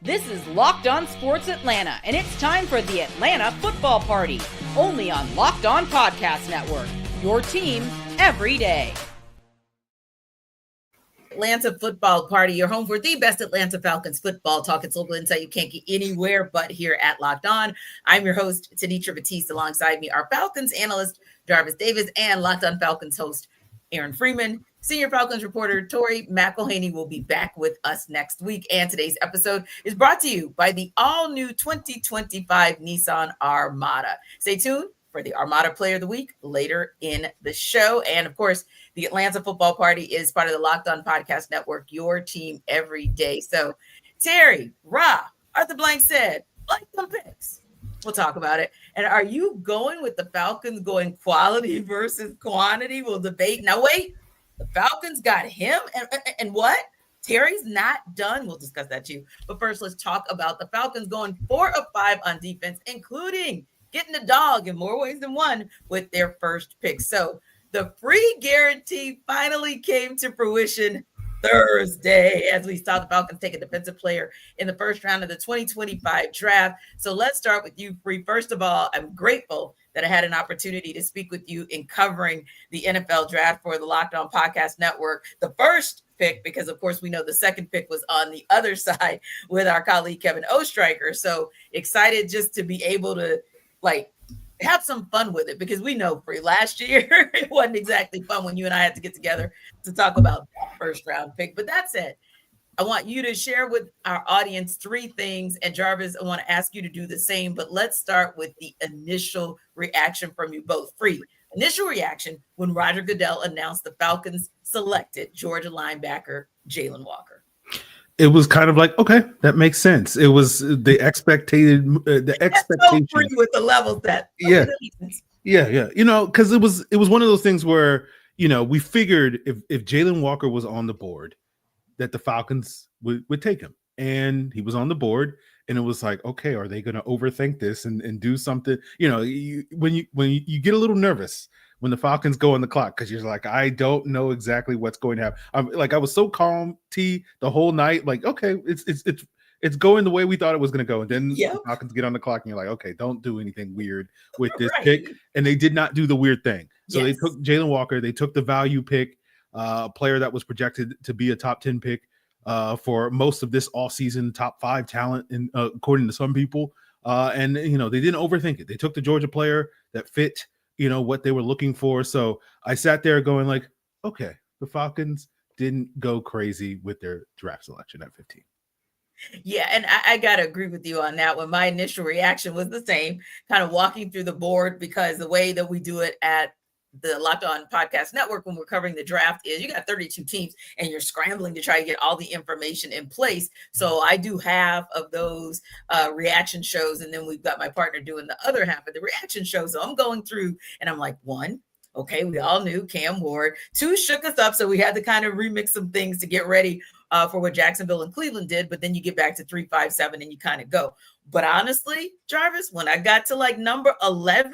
This is Locked On Sports Atlanta, and it's time for the Atlanta Football Party, only on Locked On Podcast Network, your team every day. Atlanta Football Party, your home for the best Atlanta Falcons football talk. It's local insight you can't get anywhere but here at Locked On. I'm your host, Tenitra Batiste. Alongside me, our Falcons analyst, Jarvis Davis, and Locked On Falcons host, Aaron Freeman. Senior Falcons reporter Tori McElhaney will be back with us next week. And today's episode is brought to you by the all-new 2025 Nissan Armada. Stay tuned for the Armada Player of the Week later in the show. And, of course, the Atlanta Football Party is part of the Locked On Podcast Network, your team every day. So, Terry, Arthur Blank said, like some picks. We'll talk about it. And are you going with the Falcons going quality versus quantity? We'll debate. Now, wait. The Falcons got him, and what? Terry's not done. We'll discuss that too. But first, let's talk about the Falcons going 4 of 5 on defense, including getting the dog in more ways than one with their first pick. So the free guarantee finally came to fruition Thursday as we saw the Falcons take a defensive player in the first round of the 2025 draft. So let's start with you, Free. First of all, I'm grateful that I had an opportunity to speak with you in covering the NFL draft for the Locked On Podcast Network. The first pick, because of course we know the second pick was on the other side with our colleague Kevin Oestreicher. So excited just to be able to have some fun with it, because we know, Free, last year it wasn't exactly fun when you and I had to get together to talk about that first round pick. But that said, I want you to share with our audience 3 things. And Jarvis, I want to ask you to do the same. But let's start with the initial reaction from you both. Free, initial reaction when Roger Goodell announced the Falcons selected Georgia linebacker Jalon Walker. It was kind of like, okay, that makes sense. It was the expectation. So Free with the levels that. Yeah. You know, because it was one of those things where, you know, we figured if Jalon Walker was on the board, that the Falcons would take him, and he was on the board, and it was like, okay, are they going to overthink this and do something? You know, when you get a little nervous when the Falcons go on the clock, because you're like, I don't know exactly what's going to happen. I was so calm, the whole night, like, okay, it's going the way we thought it was going to go, and then the Falcons get on the clock, and you're like, okay, don't do anything weird with this pick, and they did not do the weird thing. So they took Jalon Walker, they took the value pick, a player that was projected to be a top 10 pick for most of this offseason, top 5 talent, according to some people. And, you know, they didn't overthink it. They took the Georgia player that fit, you know, what they were looking for. So I sat there going like, okay, the Falcons didn't go crazy with their draft selection at 15. Yeah, and I got to agree with you on that one. My initial reaction was the same, kind of walking through the board, because the way that we do it at the Locked On Podcast Network when we're covering the draft is you got 32 teams and you're scrambling to try to get all the information in place. So I do half of those reaction shows, and then we've got my partner doing the other half of the reaction show. So I'm going through and I'm like, 1, okay, we all knew Cam Ward. 2, shook us up, so we had to kind of remix some things to get ready for what Jacksonville and Cleveland did. But then you get back to 3, 5, 7 and you kind of go. But honestly, Jarvis, when I got to like number 11,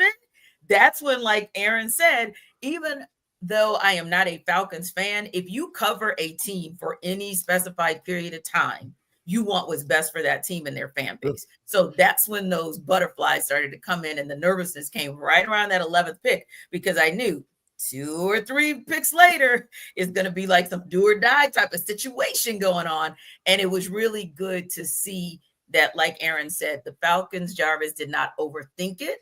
that's when, like Aaron said, even though I am not a Falcons fan, if you cover a team for any specified period of time, you want what's best for that team and their fan base. So that's when those butterflies started to come in, and the nervousness came right around that 11th pick, because I knew 2 or 3 picks later is going to be like some do or die type of situation going on. And it was really good to see that, like Aaron said, the Falcons, Jarvis, did not overthink it.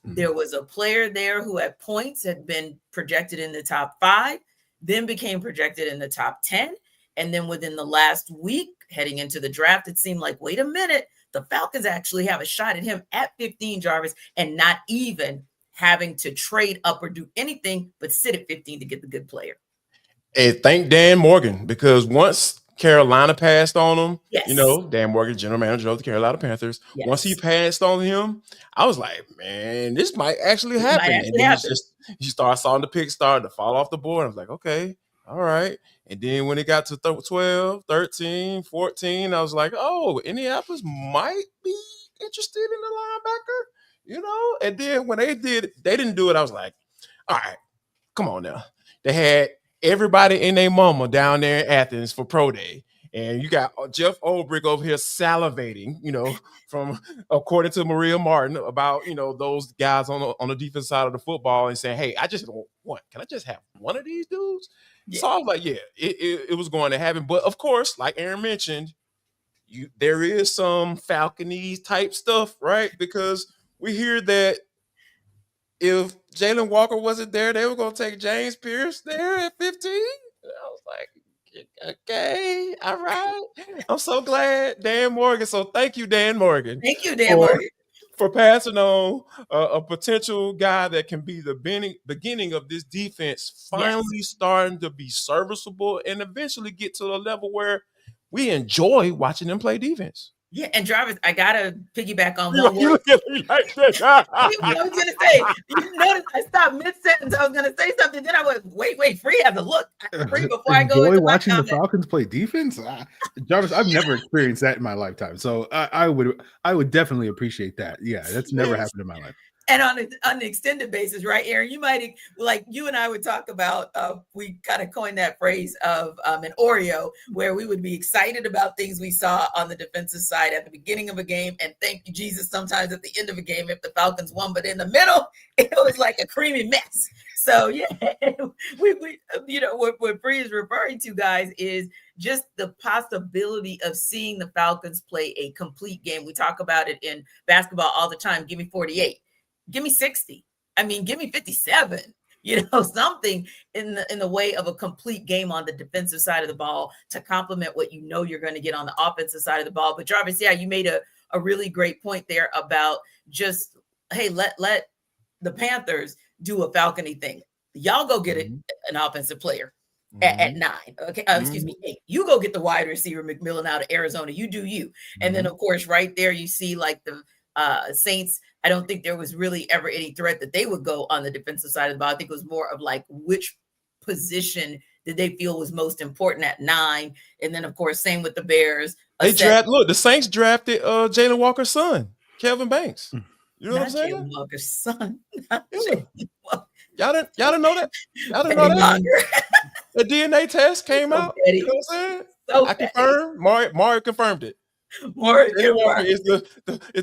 There was a player there who at points had been projected in the top 5, then became projected in the top 10. And then within the last week, heading into the draft, it seemed like, wait a minute, the Falcons actually have a shot at him at 15, Jarvis, and not even having to trade up or do anything but sit at 15 to get the good player. Hey, thank Dan Morgan, because once Carolina passed on him, you know, Dan Morgan, general manager of the Carolina Panthers, once he passed on him, I was like, man, this might actually happen. And then I saw the pick start to fall off the board. I was like, okay, all right. And then when it got to 12, 13, 14, I was like, oh, Indianapolis might be interested in the linebacker, you know? And then when they didn't do it, I was like, all right, come on now. They had everybody and their mama down there in Athens for pro day. And you got Jeff Ulbrich over here salivating, from according to Maria Martin about, those guys on the defense side of the football and saying, hey, I just want one. Can I just have one of these dudes? Yeah. So I was like, yeah, it was going to happen. But of course, like Aaron mentioned, there is some Falconese type stuff, right? Because we hear that if Jalon Walker wasn't there, they were going to take James Pearce there at 15. And I was like, okay, all right. I'm so glad, Dan Morgan. So thank you, Dan Morgan. Thank you, Dan Morgan. For passing on a potential guy that can be the beginning of this defense finally starting to be serviceable and eventually get to a level where we enjoy watching them play defense. Yeah, and Jarvis, I gotta piggyback on one word. Like that. I was gonna say, you notice I stopped mid-sentence. I was gonna say something, then I went, wait, Free has a look. Free before I go into watching the Falcons play defense. Jarvis, I've never experienced that in my lifetime, so I would definitely appreciate that. Yeah, that's never happened in my life. And on an extended basis, right, Aaron? You might, like you and I would talk about, we kind of coined that phrase of an Oreo, where we would be excited about things we saw on the defensive side at the beginning of a game, and thank you, Jesus, sometimes at the end of a game if the Falcons won, but in the middle, it was like a creamy mess. So, yeah, we what Free is referring to, guys, is just the possibility of seeing the Falcons play a complete game. We talk about it in basketball all the time. Give me 48. Give me 60. I mean, give me 57. Something in the way of a complete game on the defensive side of the ball to complement what you're going to get on the offensive side of the ball. But Jarvis, yeah, you made a really great point there about just, hey, let the Panthers do a Falcon-y thing. Y'all go get an offensive player at 9. Okay, excuse me, 8. You go get the wide receiver McMillan out of Arizona. You do you. And then, of course, right there you see like the Saints. I don't think there was really ever any threat that they would go on the defensive side of the ball. I think it was more of like which position did they feel was most important at 9. And then, of course, same with the Bears. The Saints drafted Jalon Walker's son, Kelvin Banks. You know what I'm saying? Jalon Walker's son. Y'all didn't know that? Y'all didn't know that? The DNA test came out. You know what I'm saying? I confirmed. Mario confirmed it. Jalon Walker is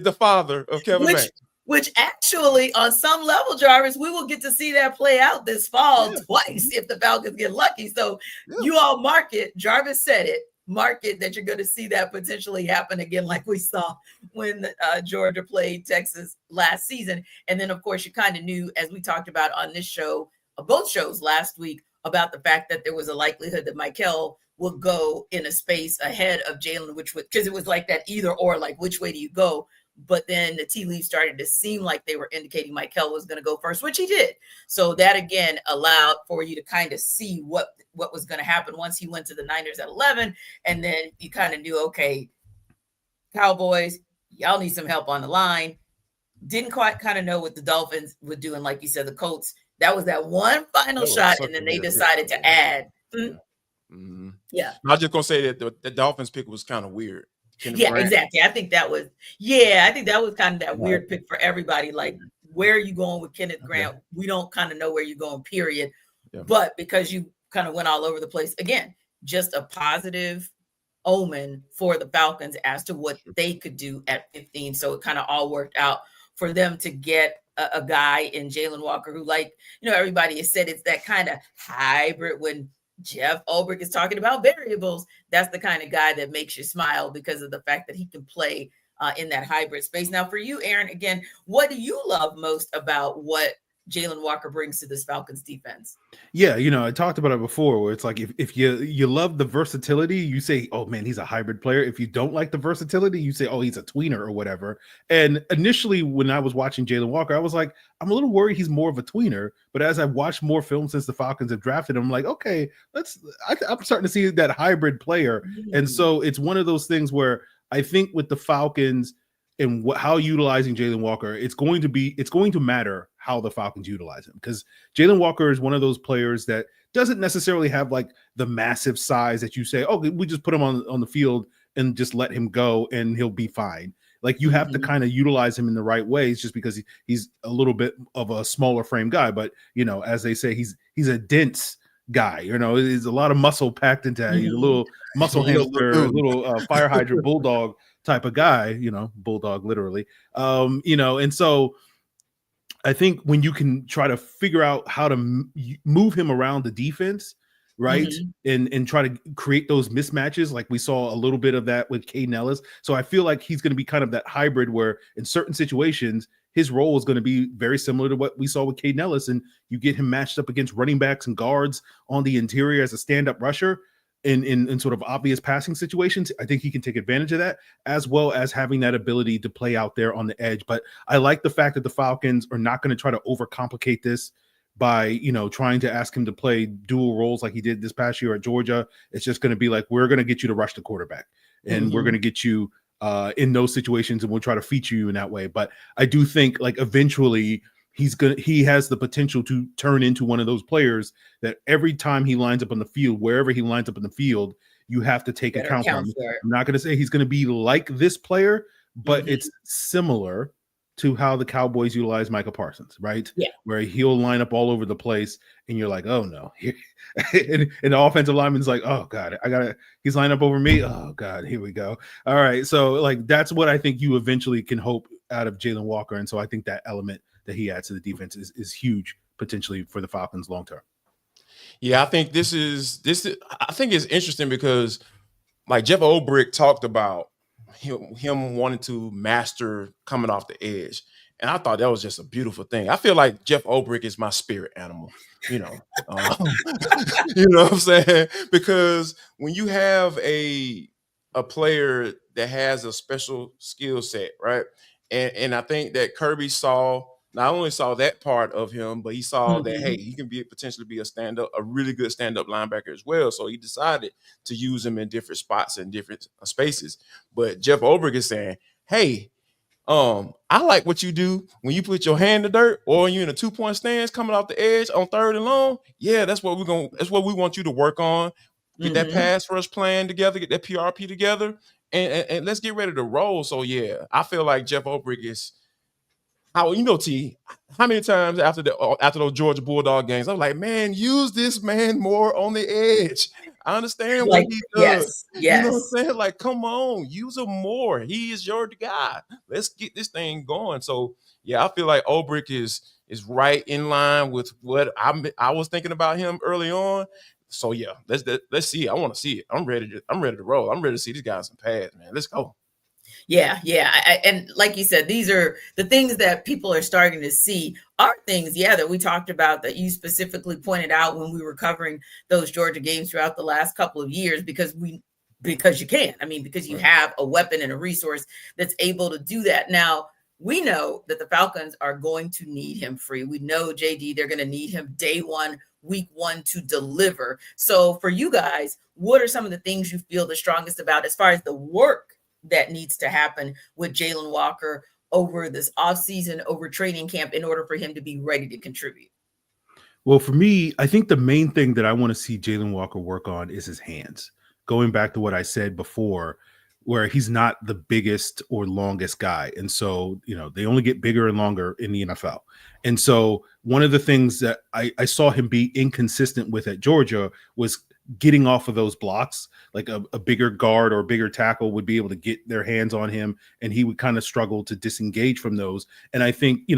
the father of Kelvin Banks. Which actually, on some level, Jarvis, we will get to see that play out this fall twice if the Falcons get lucky. So you all mark it. Jarvis said it. Mark it that you're going to see that potentially happen again, like we saw when Georgia played Texas last season. And then, of course, you kind of knew, as we talked about on this show, both shows last week, about the fact that there was a likelihood that Michael would go in a space ahead of Jalon, because it was like that either or, like which way do you go? But then the tea leaves started to seem like they were indicating Michael was going to go first, which he did. So that, again, allowed for you to kind of see what was going to happen once he went to the Niners at 11. And then you kind of knew, okay, Cowboys, y'all need some help on the line. Didn't quite kind of know what the Dolphins were doing. Like you said, the Colts, that was that one final shot, and then they decided to add. Yeah. I was just going to say that the Dolphins pick was kind of weird. Exactly. I think that was kind of that weird pick for everybody. Like, where are you going with Kenneth Grant? We don't kind of know where you're going, period. Yeah. But because you kind of went all over the place, again, just a positive omen for the Falcons as to what they could do at 15. So it kind of all worked out for them to get a guy in Jalon Walker who, like, everybody has said it's that kind of hybrid. When Jeff Ulbrich is talking about variables, that's the kind of guy that makes you smile because of the fact that he can play in that hybrid space. Now, for you, Aaron, again, what do you love most about what Jalon Walker brings to this Falcons defense? Yeah, I talked about it before, where it's like if you love the versatility, you say, oh man, he's a hybrid player. If you don't like the versatility, you say, oh, he's a tweener or whatever. And initially, when I was watching Jalon Walker, I was like, I'm a little worried he's more of a tweener. But as I've watched more films since the Falcons have drafted him, I'm like, okay, I'm starting to see that hybrid player. Mm-hmm. And so it's one of those things where I think with the Falcons and how utilizing Jalon Walker, it's going to matter how the Falcons utilize him, because Jalon Walker is one of those players that doesn't necessarily have like the massive size that you say, oh, we just put him on the field and just let him go and he'll be fine. Like, you have to kind of utilize him in the right ways, just because he's a little bit of a smaller frame guy. But, as they say, he's a dense guy. There's a lot of muscle packed into that. He's a little muscle hamster, a little fire hydrant bulldog type of guy. Bulldog literally. And so I think when you can try to figure out how to move him around the defense, right, and try to create those mismatches, like we saw a little bit of that with Caden Ellis. So I feel like he's going to be kind of that hybrid where in certain situations his role is going to be very similar to what we saw with Caden Ellis, and you get him matched up against running backs and guards on the interior as a stand-up rusher in sort of obvious passing situations. I think he can take advantage of that, as well as having that ability to play out there on the edge. But I like the fact that the Falcons are not going to try to overcomplicate this by, trying to ask him to play dual roles like he did this past year at Georgia. It's just going to be like, we're going to get you to rush the quarterback, and we're going to get you in those situations, and we'll try to feature you in that way. But I do think like eventually he has the potential to turn into one of those players that every time he lines up on the field, wherever he lines up in the field, you have to take account of. I'm not going to say he's going to be like this player, but it's similar to how the Cowboys utilize Micah Parsons, right? Yeah. Where he'll line up all over the place and you're like, oh no. and the offensive lineman's like, oh God, he's lined up over me. Oh God, here we go. All right. So like, that's what I think you eventually can hope out of Jalon Walker. And so I think that element that he adds to the defense is huge potentially for the Falcons long-term. Yeah. I think this is, I think it's interesting because like Jeff Ulbrich talked about him wanting to master coming off the edge. And I thought that was just a beautiful thing. I feel like Jeff Ulbrich is my spirit animal, you know what I'm saying? Because when you have a player that has a special skill set, right? And I think that Kirby not only saw that part of him, but he saw that, hey, he can potentially be a really good stand-up linebacker as well. So he decided to use him in different spots and different spaces. But Jeff Ulbrich is saying, hey, I like what you do when you put your hand in the dirt or you're in a 2-point stance coming off the edge on 3rd and long. Yeah, that's what we want you to work on. Get that pass rush plan together, get that PRP together, and let's get ready to roll. So yeah, I feel like Jeff Ulbrich is how many times after those Georgia Bulldog games, I'm like, man, use this man more on the edge. I understand what he does. Yes. You know what I'm saying? Like, come on, use him more. He is your guy. Let's get this thing going. So yeah, I feel like Ulbrich is right in line with what I was thinking about him early on. So yeah, let's see. I want to see it. I'm ready to roll. I'm ready to see these guys in pads, man. Let's go. Yeah. And like you said, these are the things that people are starting to see are things, that we talked about that you specifically pointed out when we were covering those Georgia games throughout the last couple of years, because you can. I mean, because you have a weapon and a resource that's able to do that. Now, we know that the Falcons are going to need him free. We know, JD, they're going to need him day one, week one to deliver. So for you guys, what are some of the things you feel the strongest about as far as the work that needs to happen with Jalon Walker over this offseason, over training camp, in order for him to be ready to contribute? Well, for me, I think the main thing that I want to see Jalon Walker work on is his hands. Going back to what I said before, where he's not the biggest or longest guy. And so, they only get bigger and longer in the NFL. And so one of the things that I saw him be inconsistent with at Georgia was getting off of those blocks. Like a bigger guard or a bigger tackle would be able to get their hands on him, and he would kind of struggle to disengage from those. And I think,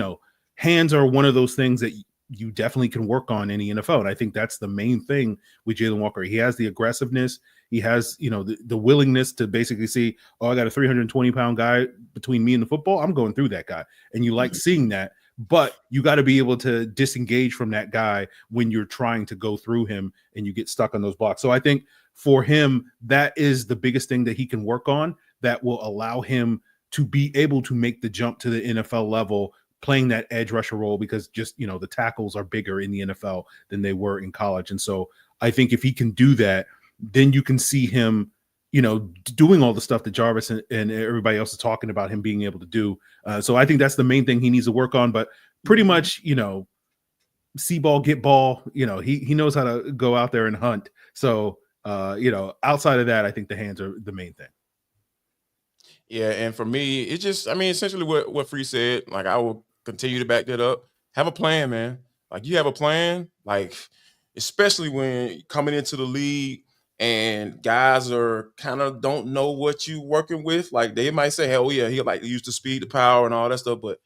hands are one of those things that you definitely can work on in the NFL. And I think that's the main thing with Jalon Walker. He has the aggressiveness. He has, the willingness to basically see, I got a 320-pound guy between me and the football. I'm going through that guy. And you like seeing that. But you got to be able to disengage from that guy when you're trying to go through him and you get stuck on those blocks. So I think for him, that is the biggest thing that he can work on that will allow him to be able to make the jump to the NFL level, playing that edge rusher role, because just, the tackles are bigger in the NFL than they were in college. And so I think if he can do that, then you can see him, doing all the stuff that Jarvis and everybody else is talking about him being able to do. So I think that's the main thing he needs to work on. But pretty much, see ball, get ball, he knows how to go out there and hunt. So, outside of that, I think the hands are the main thing. Yeah. And for me, it's just, essentially what Free said. Like, I will continue to back that up. Have a plan, man. Like, you have a plan. Like, especially when coming into the league and guys are kind of don't know what you working with. Like they might say, hell yeah, he like use the speed, the power, and all that stuff, but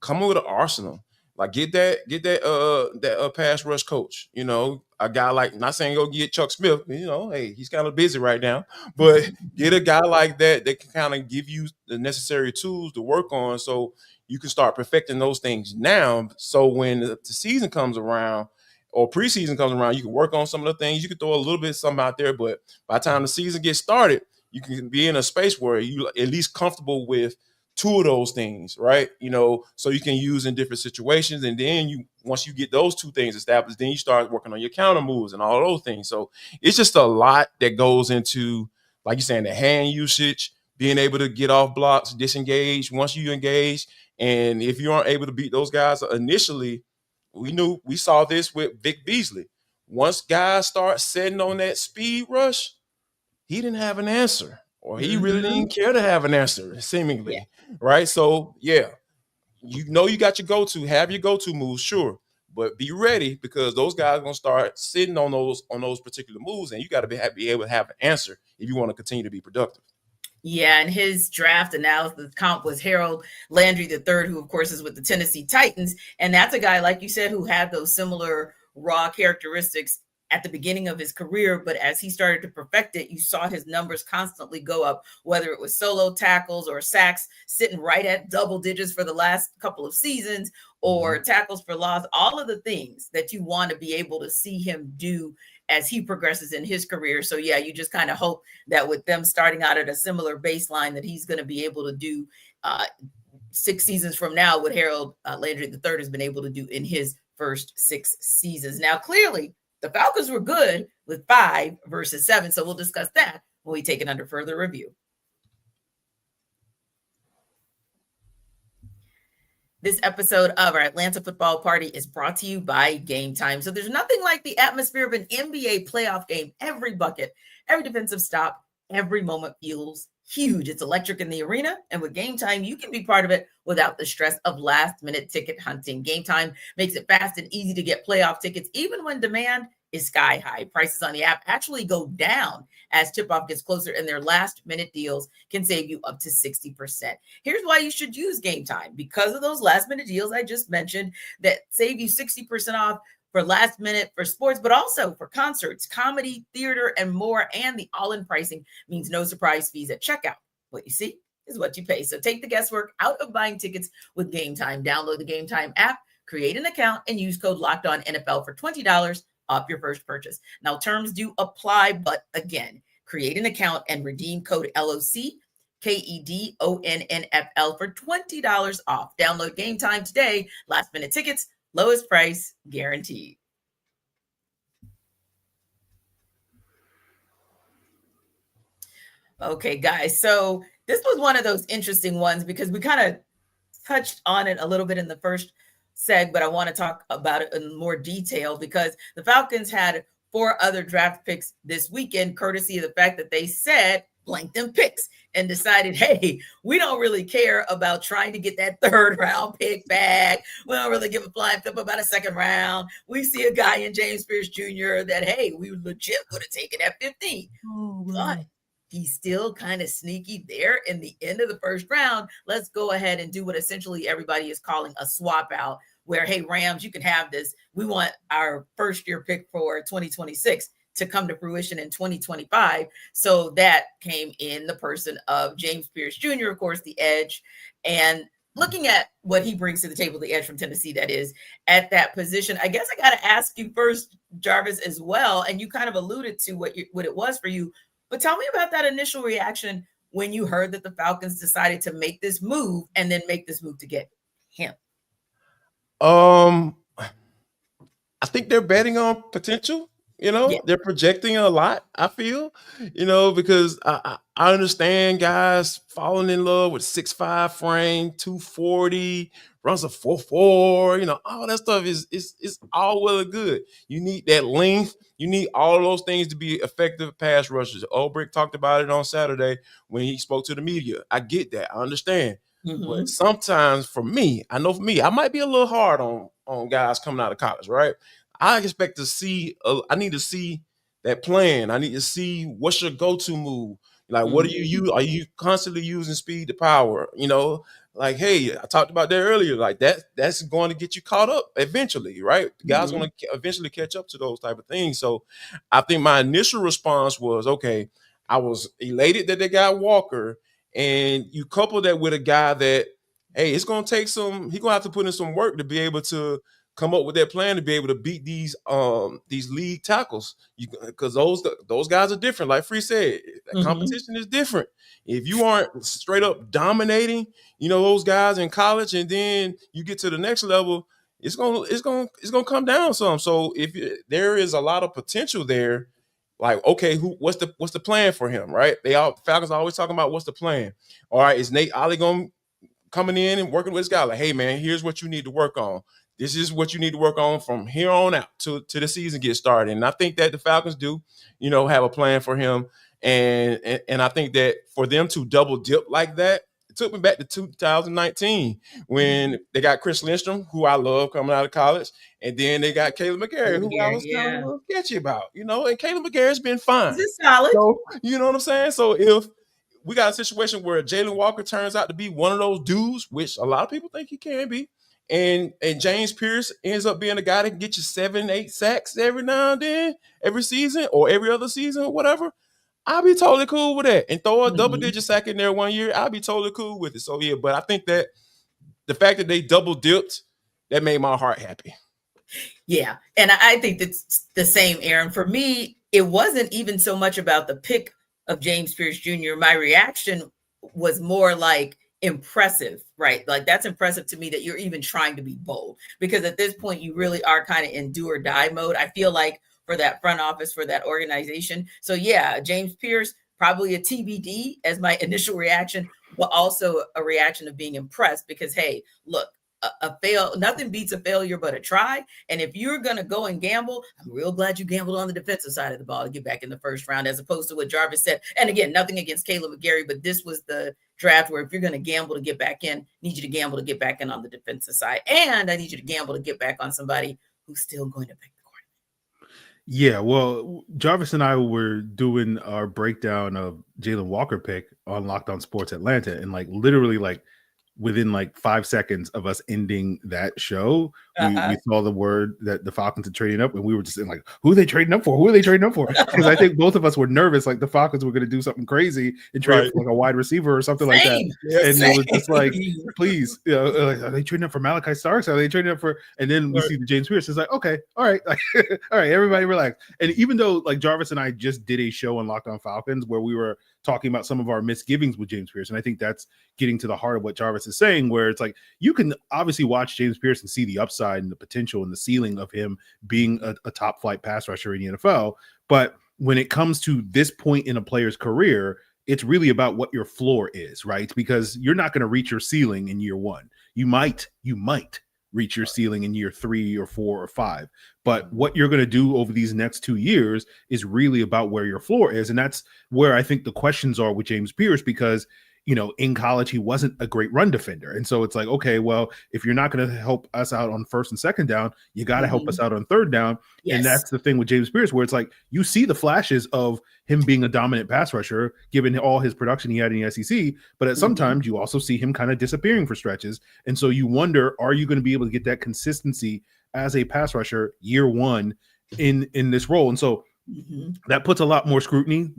coming with an arsenal. Like get that pass rush coach. You know, a guy like, not saying go get Chuck Smith. You know, hey, he's kind of busy right now, but get a guy like that can kind of give you the necessary tools to work on, so you can start perfecting those things now. So when the season comes around or preseason comes around, you can work on some of the things. You can throw a little bit of something out there, but by the time the season gets started, you can be in a space where you at least comfortable with two of those things, right? You know, so you can use in different situations. And then once you get those two things established, then you start working on your counter moves and all those things. So it's just a lot that goes into, like you're saying, the hand usage, being able to get off blocks, disengage once you engage. And if you aren't able to beat those guys initially, we saw this with Vic Beasley. Once guys start setting on that speed rush, he didn't have an answer, or he really didn't care to have an answer, seemingly, right? So, yeah, you got your go-to, have your go-to moves, sure, but be ready, because those guys are going to start sitting on those particular moves, and you got to be able to have an answer if you want to continue to be productive. Yeah, and his draft analysis comp was Harold Landry III, who, of course, is with the Tennessee Titans. And that's a guy, like you said, who had those similar raw characteristics at the beginning of his career. But as he started to perfect it, you saw his numbers constantly go up, whether it was solo tackles or sacks, sitting right at double digits for the last couple of seasons, or tackles for loss, all of the things that you want to be able to see him do as he progresses in his career. So yeah, you just kind of hope that with them starting out at a similar baseline, that he's going to be able to do 6 seasons from now what Harold Landry III has been able to do in his first 6 seasons. Now, clearly, the Falcons were good with 5 versus 7. So we'll discuss that when we take it under further review. This episode of our Atlanta Football Party is brought to you by Game Time. So there's nothing like the atmosphere of an NBA playoff game. Every bucket, every defensive stop, every moment feels huge. It's electric in the arena. And with Game Time, you can be part of it without the stress of last-minute ticket hunting. Game Time makes it fast and easy to get playoff tickets, even when demand is sky high. Prices on the app actually go down as tip-off gets closer, and their last-minute deals can save you up to 60%. Here's why you should use Game Time. Because of those last-minute deals I just mentioned that save you 60% off for last minute for sports, but also for concerts, comedy, theater, and more. And the all-in pricing means no surprise fees at checkout. What you see is what you pay. So take the guesswork out of buying tickets with Game Time. Download the Game Time app, create an account, and use code LOCKEDONNFL for $20 off your first purchase. Now, terms do apply, but again, create an account and redeem code LOCKEDONNFL for $20 off. Download Game Time today. Last minute tickets, lowest price guaranteed. Okay, guys. So this was one of those interesting ones because we kind of touched on it a little bit in the first seg, but I want to talk about it in more detail because the Falcons had 4 other draft picks this weekend, courtesy of the fact that they said blank them picks and decided, hey, we don't really care about trying to get that 3rd round pick back. We don't really give a flying flip about a 2nd round. We see a guy in James Pearce Jr. that, hey, we legit would have taken at 15. But he's still kind of sneaky there in the end of the 1st round. Let's go ahead and do what essentially everybody is calling a swap out, where, hey, Rams, you can have this. We want our 1st-year pick for 2026 to come to fruition in 2025. So that came in the person of James Pearce Jr., of course, the edge. And looking at what he brings to the table, the edge from Tennessee, that is, at that position, I guess I got to ask you first, Jarvis, as well. And you kind of alluded to what it was for you. But tell me about that initial reaction when you heard that the Falcons decided to make this move and then make this move to get him. I think they're betting on potential. They're projecting a lot, I feel, because I understand guys falling in love with 6'5" frame, 240, runs a 4.4, all that stuff is all well and good. You need that length. You need all of those things to be effective pass rushers. Ulbrich talked about it on Saturday when he spoke to the media. I get that. I understand. But sometimes I might be a little hard on guys coming out of college, right? I expect to see. I need to see that plan. I need to see what's your go-to move. Like, what are you? Are you constantly using speed to power? Like, hey, I talked about that earlier. Like that's going to get you caught up eventually, right? Guys going to eventually catch up to those type of things. So, I think my initial response was, okay, I was elated that they got Walker, and you couple that with a guy that, hey, it's going to take some. He's going to have to put in some work to be able to come up with that plan to be able to beat these league tackles, because those guys are different. Like Free said, competition is different. If you aren't straight up dominating, those guys in college, and then you get to the next level, it's gonna come down some. So if there is a lot of potential there, like, okay, what's the plan for him, right? Falcons are always talking about what's the plan. All right, is Nate Ollie coming in and working with this guy? Like, hey man, here's what you need to work on. This is what you need to work on from here on out to the season get started. And I think that the Falcons do, have a plan for him. And I think that for them to double dip like that, it took me back to 2019 when they got Chris Lindstrom, who I love coming out of college. And then they got Caleb McGarry, who I was kind of a little sketchy about, and Caleb McGarry's been fine. He's solid. So, you know what I'm saying? So if we got a situation where Jalon Walker turns out to be one of those dudes, which a lot of people think he can be, and James Pearce ends up being a guy that can get you 7-8 sacks every now and then, every season or every other season or whatever, I'll be totally cool with that. And throw a double-digit sack in there one year, I'll be totally cool with it. So, yeah, but I think that the fact that they double-dipped, that made my heart happy. Yeah, and I think that's the same, Aaron. For me, it wasn't even so much about the pick of James Pearce Jr. My reaction was more like, impressive, right? Like, that's impressive to me that you're even trying to be bold, because at this point you really are kind of in do or die mode, I feel like, for that front office, for that organization. So yeah, James Pearce, probably a TBD as my initial reaction, but also a reaction of being impressed, because hey, look, nothing beats a failure but a try. And if you're going to go and gamble, I'm real glad you gambled on the defensive side of the ball to get back in the first round, as opposed to what Jarvis said. And again, nothing against Caleb McGarry, but this was the draft where if you're going to gamble to get back in, I need you to gamble to get back in on the defensive side. And I need you to gamble to get back on somebody who's still going to pick the quarterback. Yeah, well, Jarvis and I were doing our breakdown of Jalon Walker pick on Locked On Sports Atlanta, and literally within 5 seconds of us ending that show, we saw the word that the Falcons had trading up, and we were just in who are they trading up for? Who are they trading up for? Because I think both of us were nervous, the Falcons were going to do something crazy and trade for a wide receiver or something like that. And it was just please, are they trading up for Malachi Starks? Are they trading up for? And then we see the James Pearce. It's okay, all right, all right, everybody relax. And even though Jarvis and I just did a show on Locked On Falcons where we were talking about some of our misgivings with James Pearce, and I think that's getting to the heart of what Jarvis is saying, where it's you can obviously watch James Pearce and see the upside and the potential and the ceiling of him being a top flight pass rusher in the NFL. But when it comes to this point in a player's career, it's really about what your floor is, right? Because you're not going to reach your ceiling in year one. You might reach your ceiling in year 3 or 4 or 5. But what you're going to do over these next 2 years is really about where your floor is. And that's where I think the questions are with James Pearce, because in college, he wasn't a great run defender. And so it's okay, well, if you're not going to help us out on first and second down, you got to help us out on third down. Yes. And that's the thing with James Pearce, where it's you see the flashes of him being a dominant pass rusher, given all his production he had in the SEC. But at sometimes you also see him kind of disappearing for stretches. And so you wonder, are you going to be able to get that consistency as a pass rusher year one in this role? And so that puts a lot more scrutiny.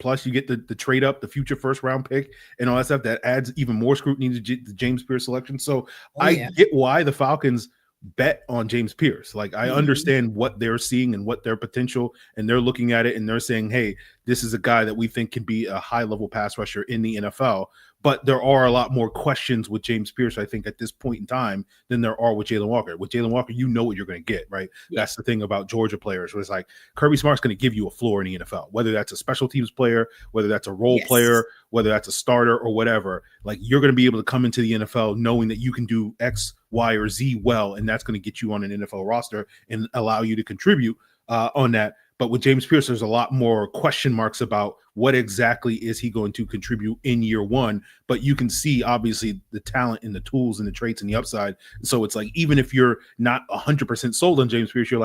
Plus, you get the trade up, the future first round pick, and all that stuff. That adds even more scrutiny to the James Pearce selection. So I get why the Falcons bet on James Pearce. I understand what they're seeing and what their potential, and they're looking at it and they're saying, hey, this is a guy that we think can be a high level pass rusher in the NFL. But there are a lot more questions with James Pearce, I think, at this point in time than there are with Jalon Walker. With Jalon Walker, you know what you're going to get, right? Yeah. That's the thing about Georgia players, where it's Kirby Smart's going to give you a floor in the NFL, whether that's a special teams player, whether that's a role player, whether that's a starter or whatever. You're going to be able to come into the NFL knowing that you can do X, Y, or Z well, and that's going to get you on an NFL roster and allow you to contribute on that. But with James Pearce, there's a lot more question marks about what exactly is he going to contribute in year one. But you can see, obviously, the talent and the tools and the traits and the upside. So it's even if you're not 100% sold on James Pearce, you're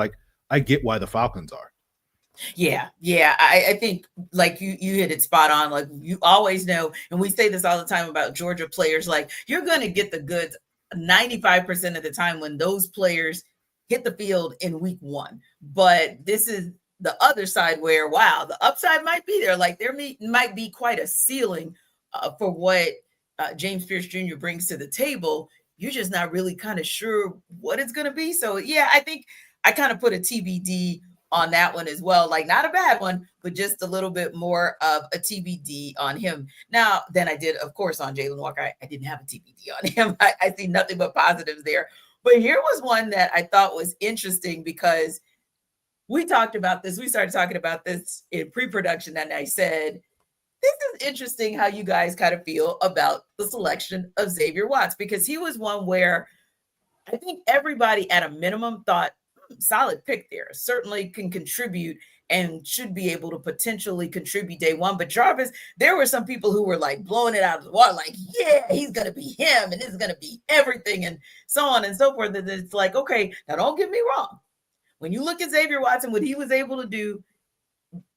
I get why the Falcons are. Yeah. I think like you hit it spot on. Like you always know, and we say this all the time about Georgia players, like you're going to get the goods 95% of the time when those players hit the field in week one. But this is the other side where, wow, the upside might be there. Like there might be quite a ceiling for what James Pearce Jr. brings to the table. You're just not really kind of sure what it's going to be. So yeah, I think I kind of put a TBD on that one as well. Like not a bad one, but just a little bit more of a TBD on him. Now, then I did, of course, on Jalon Walker. I didn't have a TBD on him. I see nothing but positives there. But here was one that I thought was interesting because we talked about this. We started talking about this in pre-production, and I said, this is interesting how you guys kind of feel about the selection of Xavier Watts, because he was one where I think everybody at a minimum thought, solid pick there, certainly can contribute and should be able to potentially contribute day one. But Jarvis, there were some people who were like blowing it out of the water, like, yeah, he's going to be him and this is going to be everything and so on and so forth. And it's like, okay, now don't get me wrong. When you look at Xavier Watson, what he was able to do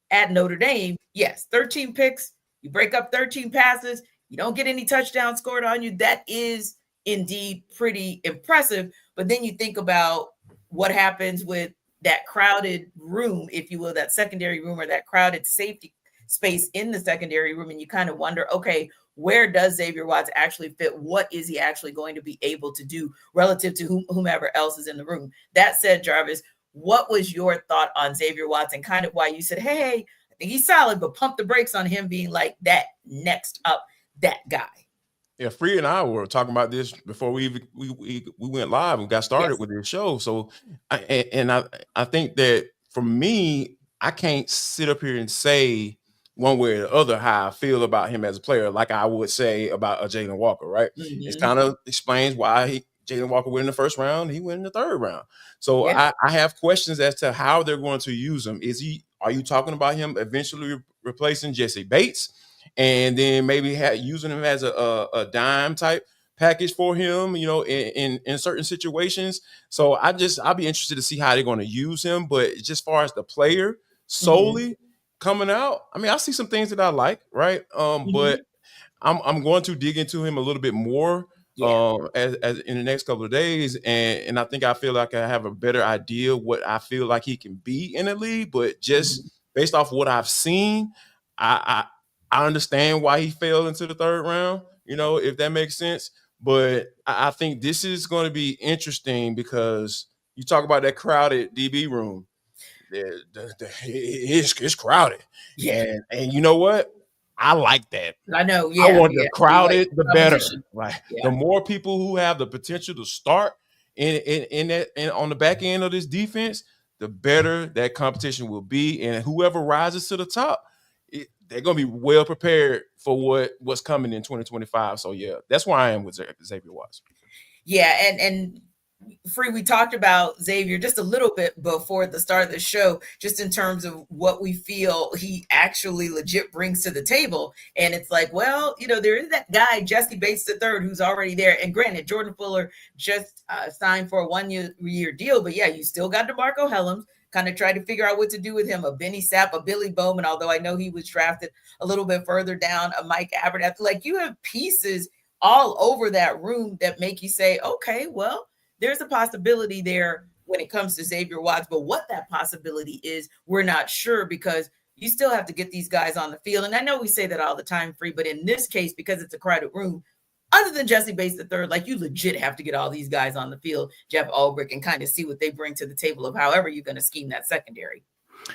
at Notre Dame, yes, 13 picks, you break up 13 passes, you don't get any touchdowns scored on you. That is indeed pretty impressive. But then you think about what happens with that crowded room, if you will, that secondary room or that crowded safety space in the secondary room. And you kind of wonder, okay, where does Xavier Watts actually fit? What is he actually going to be able to do relative to whomever else is in the room? That said, Jarvis, what was your thought on Xavier Watts and kind of why you said, hey, I think he's solid, but pump the brakes on him being like that next up, that guy? Yeah, Free and I were talking about this before we went live and got started with this show. So, I think that for me, I can't sit up here and say one way or the other how I feel about him as a player, like I would say about a Jalon Walker, right? Mm-hmm. It kind of explains why Jalon Walker went in the first round, he went in the third round. So I have questions as to how they're going to use him. Are you talking about him eventually replacing Jesse Bates? And then maybe using him as a dime type package for him, in certain situations. So I'll be interested to see how they're going to use him. But just as far as the player solely coming out, I mean, I see some things that I like, right? But I'm going to dig into him a little bit more as in the next couple of days. And I feel like I have a better idea what I feel like he can be in the league. But just based off what I've seen, I understand why he fell into the third round, if that makes sense. But I think this is going to be interesting because you talk about that crowded DB room. It's crowded. Yeah. And you know what? I like that. I know. Yeah. I want the crowded, the better. Right. The more people who have the potential to start in on the back end of this defense, the better that competition will be. And whoever rises to the top, they're going to be well prepared for what's coming in 2025. So, yeah, that's where I am with Xavier Watts. Yeah, and Free, we talked about Xavier just a little bit before the start of the show, just in terms of what we feel he actually legit brings to the table. And it's like, well, there is that guy, Jesse Bates III, who's already there. And granted, Jordan Fuller just signed for a one-year deal. But, yeah, you still got DeMarco Hellams. Kind of tried to figure out what to do with him, a Benny Sapp, a Billy Bowman, although I know he was drafted a little bit further down, a Mike Abbott. Like you have pieces all over that room that make you say, okay, well, there's a possibility there when it comes to Xavier Watts. But what that possibility is, we're not sure because you still have to get these guys on the field. And I know we say that all the time, Free, but in this case, because it's a crowded room, other than Jesse Bates III, like you legit have to get all these guys on the field, Jeff Ulbrich, and kind of see what they bring to the table of however you're going to scheme that secondary.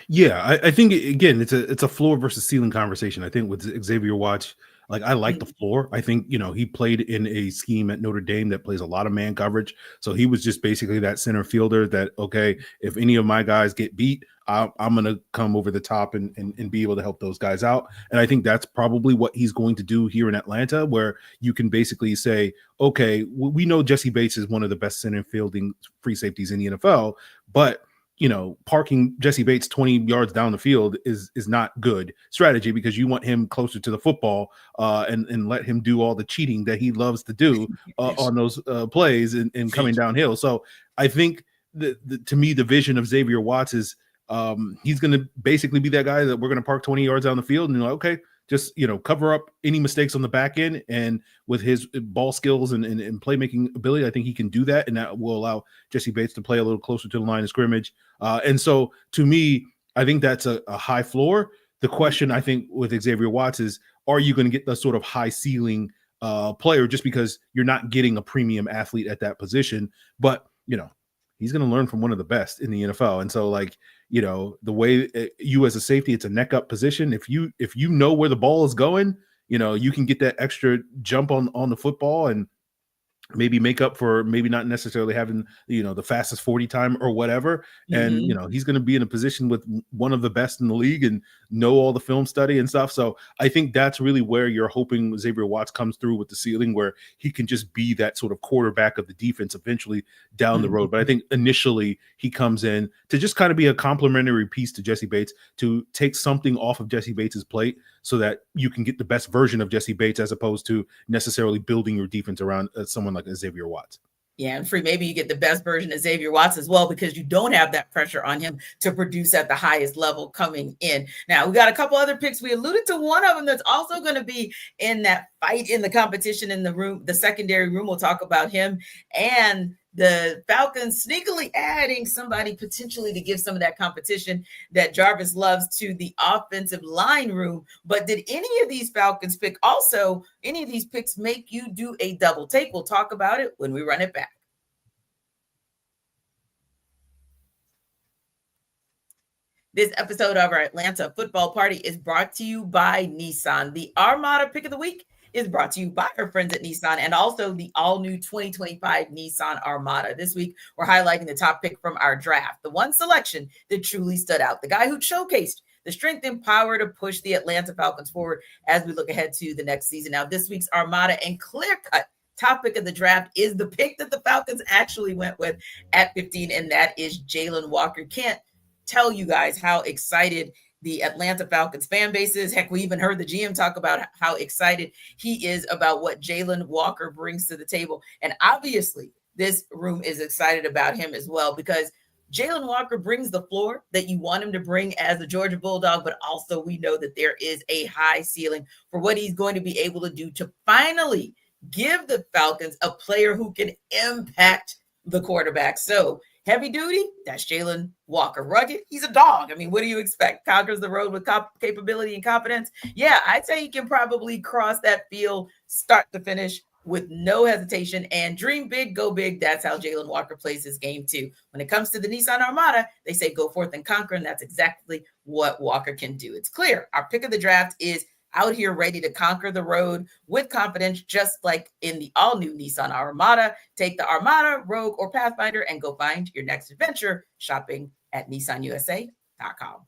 Yeah, I think again, it's a floor versus ceiling conversation. I think with Xavier Watts, like I like the floor. I think he played in a scheme at Notre Dame that plays a lot of man coverage, so he was just basically that center fielder. That okay, if any of my guys get beat, I'm gonna come over the top and be able to help those guys out. And I think that's probably what he's going to do here in Atlanta, where you can basically say, okay, we know Jesse Bates is one of the best center fielding free safeties in the NFL, but parking Jesse Bates 20 yards down the field is not good strategy because you want him closer to the football and let him do all the cheating that he loves to do on those plays and coming downhill. So I think to me, the vision of Xavier Watts is he's going to basically be that guy that we're going to park 20 yards down the field and you're like, okay, just, cover up any mistakes on the back end. And with his ball skills and playmaking ability, I think he can do that. And that will allow Jessie Bates to play a little closer to the line of scrimmage. And so to me, I think that's a high floor. The question I think with Xavier Watts is, are you going to get the sort of high ceiling player just because you're not getting a premium athlete at that position? But, he's going to learn from one of the best in the NFL. And so the way you as a safety, it's a neck up position. If you know where the ball is going, you can get that extra jump on the football and maybe make up for maybe not necessarily having, the fastest 40 time or whatever. And, he's going to be in a position with one of the best in the league and know all the film study and stuff. So I think that's really where you're hoping Xavier Watts comes through with the ceiling, where he can just be that sort of quarterback of the defense eventually down the road. But I think initially he comes in to just kind of be a complementary piece to Jessie Bates, to take something off of Jessie Bates's plate so that you can get the best version of Jessie Bates, as opposed to necessarily building your defense around someone like Xavier Watts. Yeah, and maybe you get the best version of Xavier Watts as well, because you don't have that pressure on him to produce at the highest level coming in. Now, we got a couple other picks. We alluded to one of them that's also going to be in that fight in the competition in the room, the secondary room. We'll talk about him, and the Falcons sneakily adding somebody potentially to give some of that competition that Jarvis loves to the offensive line room. But did any of these Falcons pick also, any of these picks make you do a double take? We'll talk about it when we run it back. This episode of our Atlanta Football Party is brought to you by Nissan. The Armada pick of the week is brought to you by our friends at Nissan, and also the all-new 2025 Nissan Armada. This week, we're highlighting the top pick from our draft, the one selection that truly stood out, the guy who showcased the strength and power to push the Atlanta Falcons forward as we look ahead to the next season. Now, this week's Armada and clear-cut top pick of the draft is the pick that the Falcons actually went with at 15, and that is Jalon Walker. Can't tell you guys how excited the Atlanta Falcons fan base is. Heck, we even heard the GM talk about how excited he is about what Jalon Walker brings to the table. And obviously, this room is excited about him as well, because Jalon Walker brings the floor that you want him to bring as a Georgia Bulldog, but also we know that there is a high ceiling for what he's going to be able to do to finally give the Falcons a player who can impact the quarterback. So heavy duty, that's Jalon Walker. Rugged, he's a dog. I mean, what do you expect? Conquers the road with capability and confidence. Yeah, I'd say he can probably cross that field start to finish with no hesitation, and dream big, go big. That's how Jalon Walker plays his game too. When it comes to the Nissan Armada, they say go forth and conquer, and that's exactly what Walker can do. It's clear. Our pick of the draft is out here ready to conquer the road with confidence, just like in the all-new Nissan Armada. Take the Armada, Rogue, or Pathfinder and go find your next adventure shopping at nissanusa.com.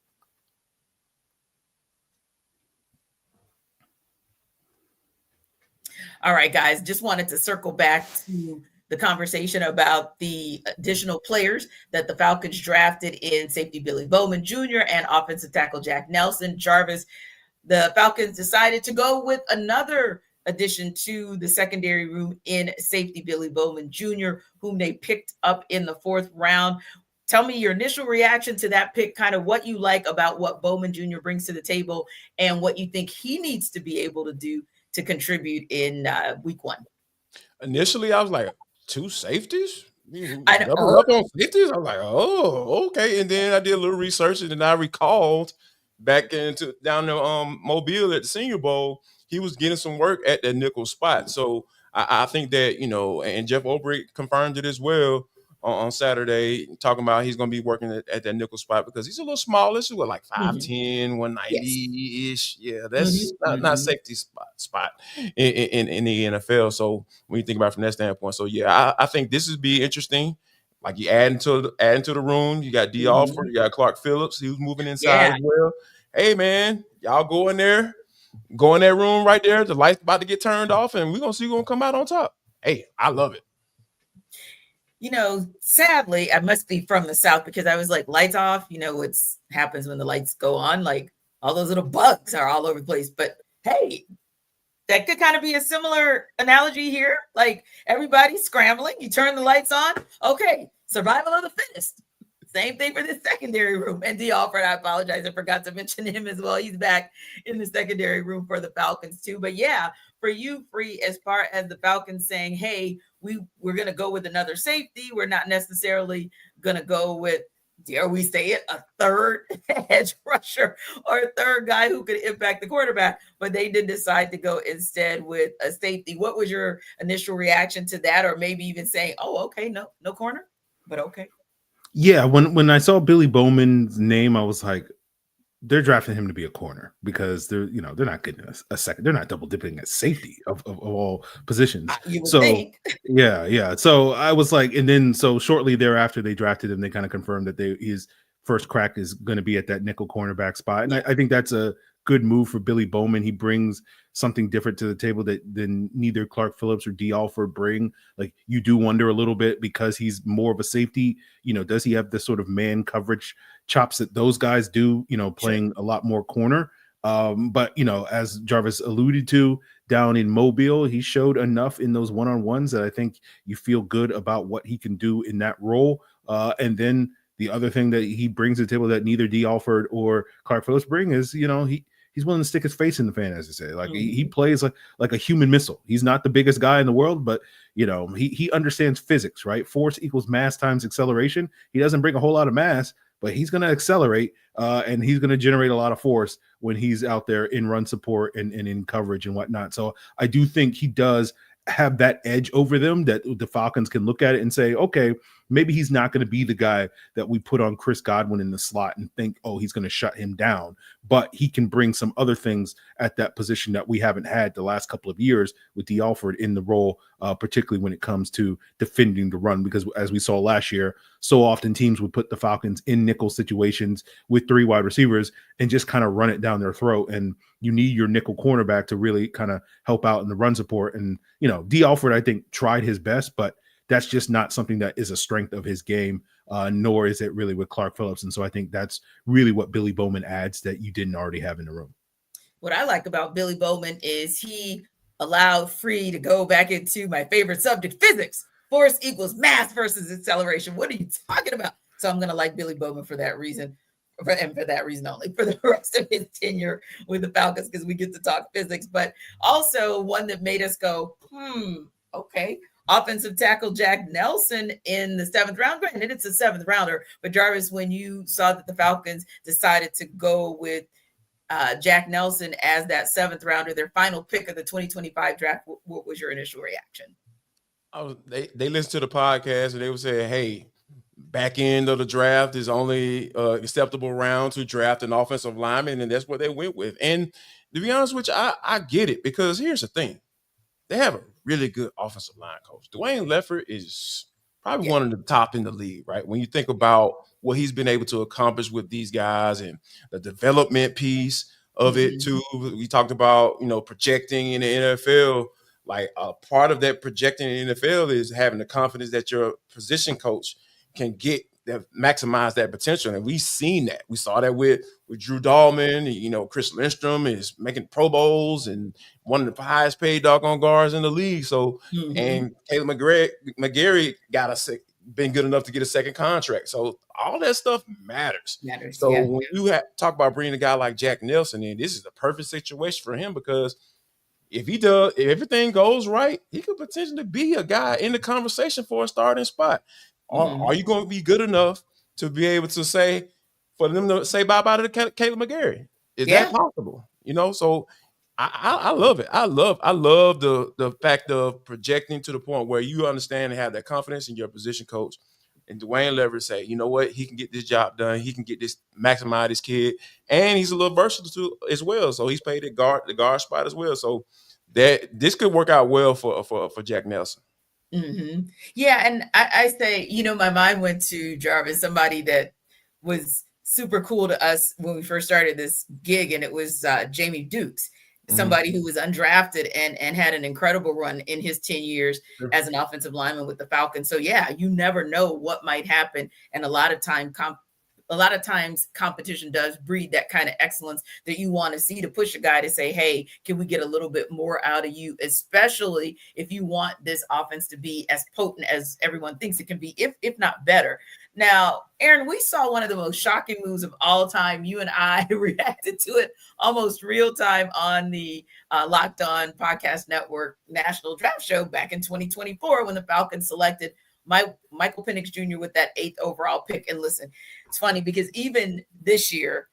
All right, guys, just wanted to circle back to the conversation about the additional players that the Falcons drafted in safety Billy Bowman Jr. and offensive tackle Jack Nelson. Jarvis, the Falcons decided to go with another addition to the secondary room in safety Billy Bowman Jr., whom they picked up in the 4th round. Tell me your initial reaction to that pick, kind of what you like about what Bowman Jr. brings to the table and what you think he needs to be able to do to contribute in week 1. Initially, I was like, 2 safeties? I know. Double up on safeties? I was like, oh, okay. And then I did a little research, and then I recalled back down to Mobile at the Senior Bowl, he was getting some work at that nickel spot. So I think that, and Jeff Ulbrich confirmed it as well on Saturday, talking about he's going to be working at that nickel spot because he's a little smaller. He's like 5'10", 190-ish. Yeah, that's not safety spot in the NFL. So when you think about it from that standpoint, so yeah, I think this would be interesting. Like you adding to the room, you got D. Alford, you got Clark Phillips, he was moving inside as well. Hey man, y'all go in that room right there. The light's about to get turned off, and we're gonna see who's gonna come out on top. Hey, I love it. Sadly, I must be from the South because I was like, lights off. What happens when the lights go on? Like all those little bugs are all over the place. But hey, that could kind of be a similar analogy here. Like everybody's scrambling. You turn the lights on. Okay, survival of the fittest. Same thing for the secondary room. And Dee Alford, I apologize, I forgot to mention him as well. He's back in the secondary room for the Falcons too. But yeah, for you, Free, as far as the Falcons saying, hey, we're going to go with another safety. We're not necessarily going to go with, dare we say it, a third edge rusher or a third guy who could impact the quarterback. But they did decide to go instead with a safety. What was your initial reaction to that? Or maybe even saying, oh, okay, no corner, but okay. Yeah, when I saw Billy Bowman's name, I was like, they're drafting him to be a corner because they're not getting a second. They're not double dipping at safety of all positions. You would so think. yeah. So I was like, and then so shortly thereafter they drafted him. They kind of confirmed that his first crack is going to be at that nickel cornerback spot, and I think that's a good move for Billy Bowman. He brings something different to the table than neither Clark Phillips or Dee Alford bring. Like, you do wonder a little bit, because he's more of a safety, does he have the sort of man coverage chops that those guys do, playing a lot more corner. But as Jarvis alluded to, down in Mobile, he showed enough in those one-on-ones that I think you feel good about what he can do in that role. And then the other thing that he brings to the table that neither Dee Alford or Clark Phillips bring is, he's willing to stick his face in the fan, as they say. Like, he plays like a human missile. He's not the biggest guy in the world, but he understands physics, right? Force equals mass times acceleration. He doesn't bring a whole lot of mass, but he's going to accelerate, and he's going to generate a lot of force when he's out there in run support and in coverage and whatnot. So I do think he does have that edge over them that the Falcons can look at it and say, okay, maybe he's not going to be the guy that we put on Chris Godwin in the slot and think, oh, he's going to shut him down. But he can bring some other things at that position that we haven't had the last couple of years with Dee Alford in the role, particularly when it comes to defending the run. Because as we saw last year, so often teams would put the Falcons in nickel situations with 3 wide receivers and just kind of run it down their throat. And you need your nickel cornerback to really kind of help out in the run support. And, Dee Alford, I think, tried his best, but that's just not something that is a strength of his game, nor is it really with Clark Phillips. And so I think that's really what Billy Bowman adds that you didn't already have in the room. What I like about Billy Bowman is he allowed Free to go back into my favorite subject, physics. Force equals mass versus acceleration. What are you talking about? So I'm going to like Billy Bowman for that reason. And for that reason only, for the rest of his tenure with the Falcons, because we get to talk physics, but also one that made us go, okay. Offensive tackle Jack Nelson in the 7th round. Granted, it's a 7th rounder, but Jarvis, when you saw that the Falcons decided to go with Jack Nelson as that 7th rounder, their final pick of the 2025 draft, what was your initial reaction? They listened to the podcast and they would say, hey, back end of the draft is only acceptable round to draft an offensive lineman, and that's what they went with. And to be honest with you, I get it, because here's the thing. They have a really good offensive line coach. Dwayne Leffert is probably one of the top in the league, right? When you think about what he's been able to accomplish with these guys and the development piece of it too. We talked about, projecting in the NFL. Like, a part of that projecting in the NFL is having the confidence that your position coach can get that, maximize that potential. And we've seen that. We saw that with Drew Dahlman. Chris Lindstrom is making Pro Bowls and one of the highest paid doggone guards in the league. So, and Caleb McGarry been good enough to get a second contract. So all that stuff matters. So when you talk about bringing a guy like Jack Nelson in, this is the perfect situation for him, because if everything goes right, he could potentially be a guy in the conversation for a starting spot. Are you going to be good enough to be able to say, for them to say bye-bye to Caleb McGarry? Is that possible? So I love it. I love the fact of projecting to the point where you understand and have that confidence in your position coach. And Dwayne Leffert say, you know what, he can get this job done. He can get this, maximize this kid, and he's a little versatile too as well. So he's played the guard spot as well. So that this could work out well for Jack Nelson. Yeah, and I say, my mind went to Jarvis, somebody that was super cool to us when we first started this gig, and it was Jamie Dukes. Somebody who was undrafted and had an incredible run in his 10 years as an offensive lineman with the Falcons. So, yeah, you never know what might happen. And a lot of time a lot of times competition does breed that kind of excellence that you want to see, to push a guy to say, hey, can we get a little bit more out of you, especially if you want this offense to be as potent as everyone thinks it can be, if not better. Now, Aaron, we saw one of the most shocking moves of all time. You and I reacted to it almost real time on the Locked On Podcast Network National Draft Show back in 2024 when the Falcons selected Michael Penix Jr. with that 8th overall pick. And listen, it's funny because even this year,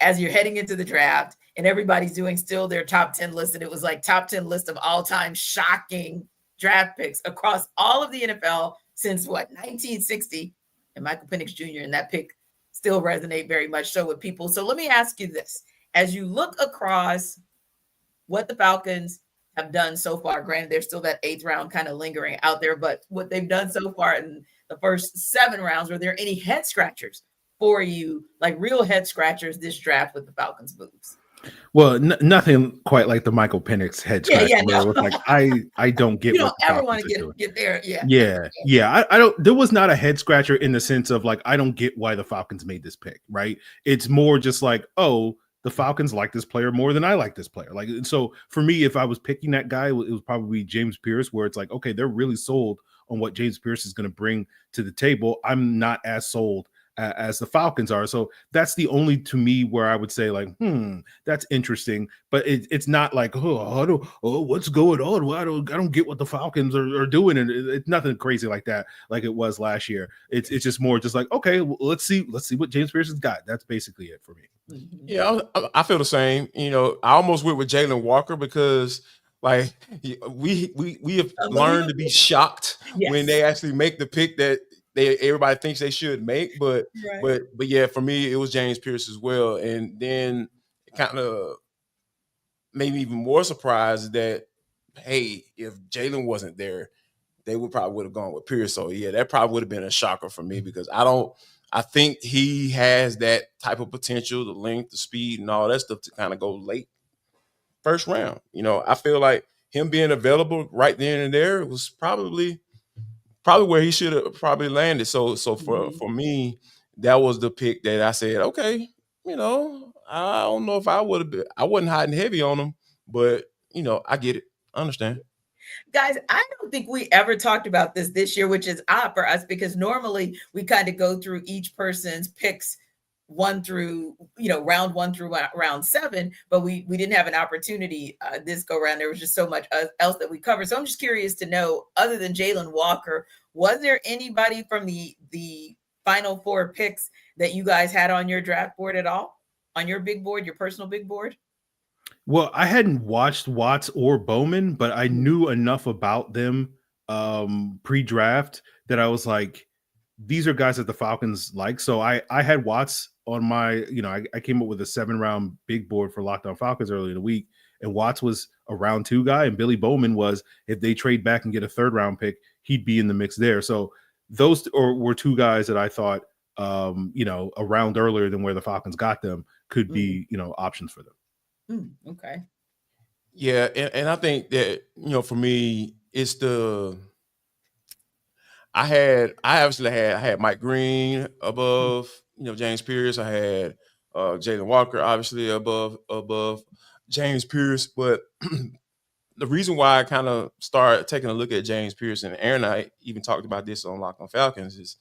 as you're heading into the draft and everybody's doing still their top 10 list, and it was like top 10 list of all time shocking draft picks across all of the NFL since 1960. And Michael Penix Jr. and that pick still resonate very much so with people. So let me ask you this. As you look across what the Falcons have done so far, granted, there's still that 8th round kind of lingering out there, but what they've done so far in the first 7 rounds, were there any head scratchers for you, like real head scratchers this draft with the Falcons moves? Well, nothing quite like the Michael Penix head scratch. Yeah, no. Like I don't get. You don't what the ever Falcons want to get there. Yeah. I don't. There was not a head scratcher in the sense of like I don't get why the Falcons made this pick. Right. It's more just like, oh, the Falcons like this player more than I like this player. Like, so for me, if I was picking that guy, it was probably James Pearce, where it's like, okay, they're really sold on what James Pearce is going to bring to the table. I'm not as sold as the Falcons are. So that's the only, to me, where I would say like, that's interesting, but it's not like, what's going on? Well, I don't get what the Falcons are doing. And it's nothing crazy like that, like it was last year. It's just more just like, okay, well, let's see what James Pearce has got. That's basically it for me. Yeah, I feel the same. You know, I almost went with Jalon Walker because like we have learned to be shocked when they actually make the pick that everybody thinks they should make, but yeah, for me it was James Pearce as well, and then it kind of made me even more surprised that hey, if Jalon wasn't there, they would have gone with Pearce. So yeah, that probably would have been a shocker for me because I think he has that type of potential, the length, the speed, and all that stuff to kind of go late first round. You know, I feel like him being available right then and there was probably where he should have probably landed. So for me, that was the pick that I said, okay, you know, I don't know if I wasn't hiding heavy on him, but you know, I get it. I understand. Guys, I don't think we ever talked about this year, which is odd for us because normally we kind of go through each person's picks round 1 through round 7, but we didn't have an opportunity this go around. There was just so much else that we covered. So I'm just curious to know, other than Jalon Walker, was there anybody from the final 4 picks that you guys had on your draft board at all, on your big board, your personal big board? Well, I hadn't watched Watts or Bowman, but I knew enough about them pre-draft that I was like, these are guys that the Falcons like. So I had Watts on my, I came up with a 7-round big board for Locked On Falcons earlier in the week, and Watts was a round 2 guy, and Billy Bowman was, if they trade back and get a 3rd-round pick, he'd be in the mix there. So those were 2 guys that I thought, a round earlier than where the Falcons got them could be, options for them. Okay. Yeah, and I think that, for me, it's I had Mike Green above, James Pearce. I had Jalon Walker obviously above James Pearce, but the reason why I kind of started taking a look at James Pearce, and Aaron and I even talked about this on Locked On Falcons, is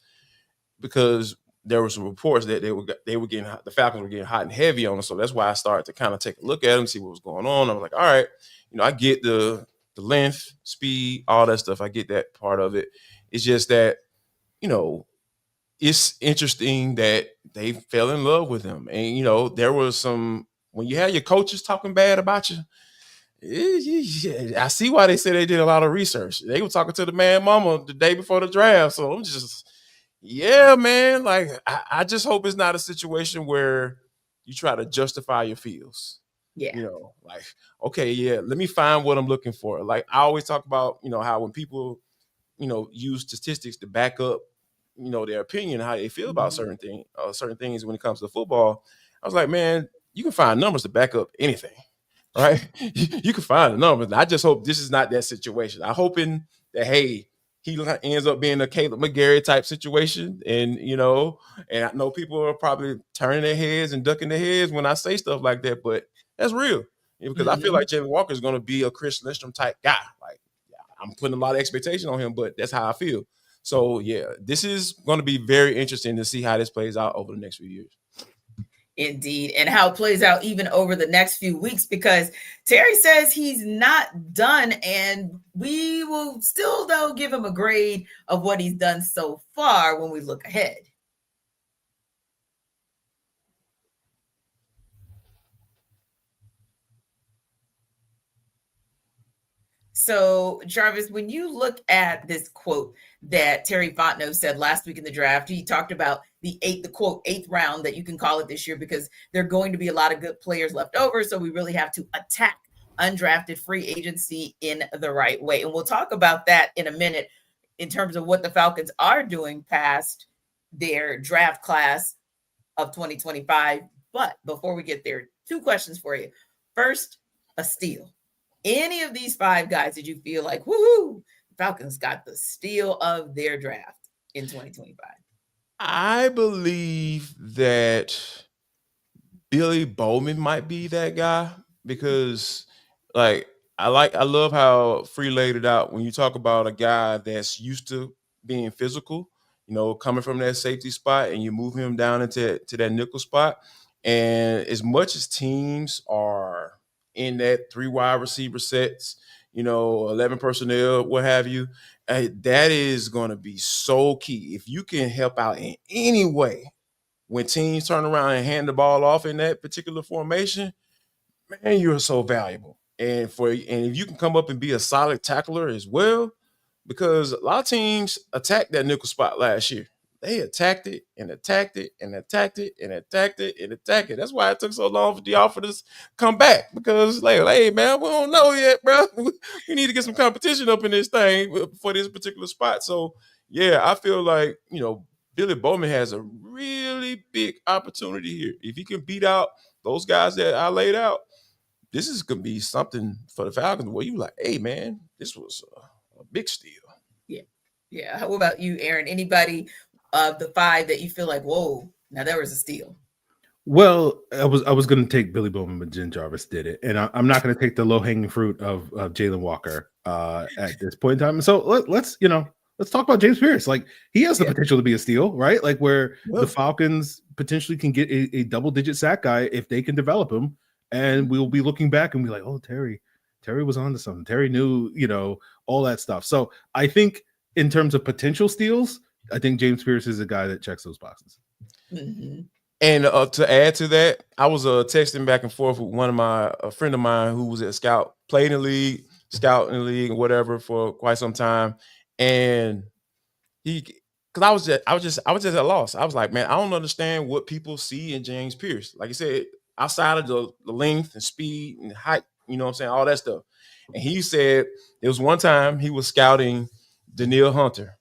because there were some reports that the Falcons were getting hot and heavy on them. So that's why I started to kind of take a look at them, see what was going on. I was like, all right, I get the length, speed, all that stuff. I get that part of it. It's just that, it's interesting that they fell in love with him. And, there was some, when you had your coaches talking bad about you, I see why they said they did a lot of research. They were talking to the man mama the day before the draft. So I'm just, yeah, man. Like, I just hope it's not a situation where you try to justify your feels. Yeah. Like, okay, yeah, let me find what I'm looking for. Like, I always talk about, how when people, use statistics to back up, their opinion, how they feel about certain things when it comes to football. I was like, man, you can find numbers to back up anything, right? You can find the numbers. I just hope this is not that situation. I'm hoping that, hey, he ends up being a Caleb McGarry type situation. And, and I know people are probably turning their heads and ducking their heads when I say stuff like that, but that's real. Because I feel like Jalon Walker is going to be a Chris Lindstrom type guy. Like, I'm putting a lot of expectation on him, but that's how I feel. So, yeah, this is going to be very interesting to see how this plays out over the next few years. Indeed. And how it plays out even over the next few weeks, because Terry says he's not done, and we will still, though, give him a grade of what he's done so far when we look ahead. So, Jarvis, when you look at this quote that Terry Fontenot said last week in the draft, he talked about the eighth round, that you can call it this year, because there are going to be a lot of good players left over. So we really have to attack undrafted free agency in the right way. And we'll talk about that in a minute in terms of what the Falcons are doing past their draft class of 2025. But before we get there, 2 questions for you. First, a steal. Any of these 5 guys did you feel like, woohoo, Falcons got the steal of their draft in 2025? I believe that Billy Bowman might be that guy, because I love how Free laid it out when you talk about a guy that's used to being physical, coming from that safety spot, and you move him down into that nickel spot. And as much as teams are in that 3 wide receiver sets, 11 personnel, what have you, that is going to be so key. If you can help out in any way when teams turn around and hand the ball off in that particular formation, man, you're so valuable. And if you can come up and be a solid tackler as well, because a lot of teams attacked that nickel spot last year. They attacked it and attacked it and attacked it and attacked it and attacked it. That's why it took so long for the offense to come back, because hey, man, we don't know yet, bro. We need to get some competition up in this thing for this particular spot. So, yeah, I feel like, Billy Bowman has a really big opportunity here. If he can beat out those guys that I laid out, this is going to be something for the Falcons where you like, hey, man, this was a big steal. Yeah. How about you, Aaron? Anybody of the 5 that you feel like, whoa, now there was a steal? Well, I was going to take Billy Bowman, but Jen Jarvis did it, and I'm not going to take the low hanging fruit of Jalon Walker at this point in time. So let's talk about James Pearce. Like, he has the potential to be a steal, right? Like, where the Falcons potentially can get a double-digit sack guy if they can develop him, and we'll be looking back and be like, oh, Terry was on to something. Terry knew, all that stuff. So I think in terms of potential steals, I think James Pearce is a guy that checks those boxes. Mm-hmm. And to add to that, I was texting back and forth with a friend of mine who was a scout, played in the league, scout in the league, or whatever for quite some time, and because I was just at a loss. I was like, man, I don't understand what people see in James Pearce. Like you said, outside of the length and speed and height, all that stuff. And he said there was one time he was scouting Danielle Hunter,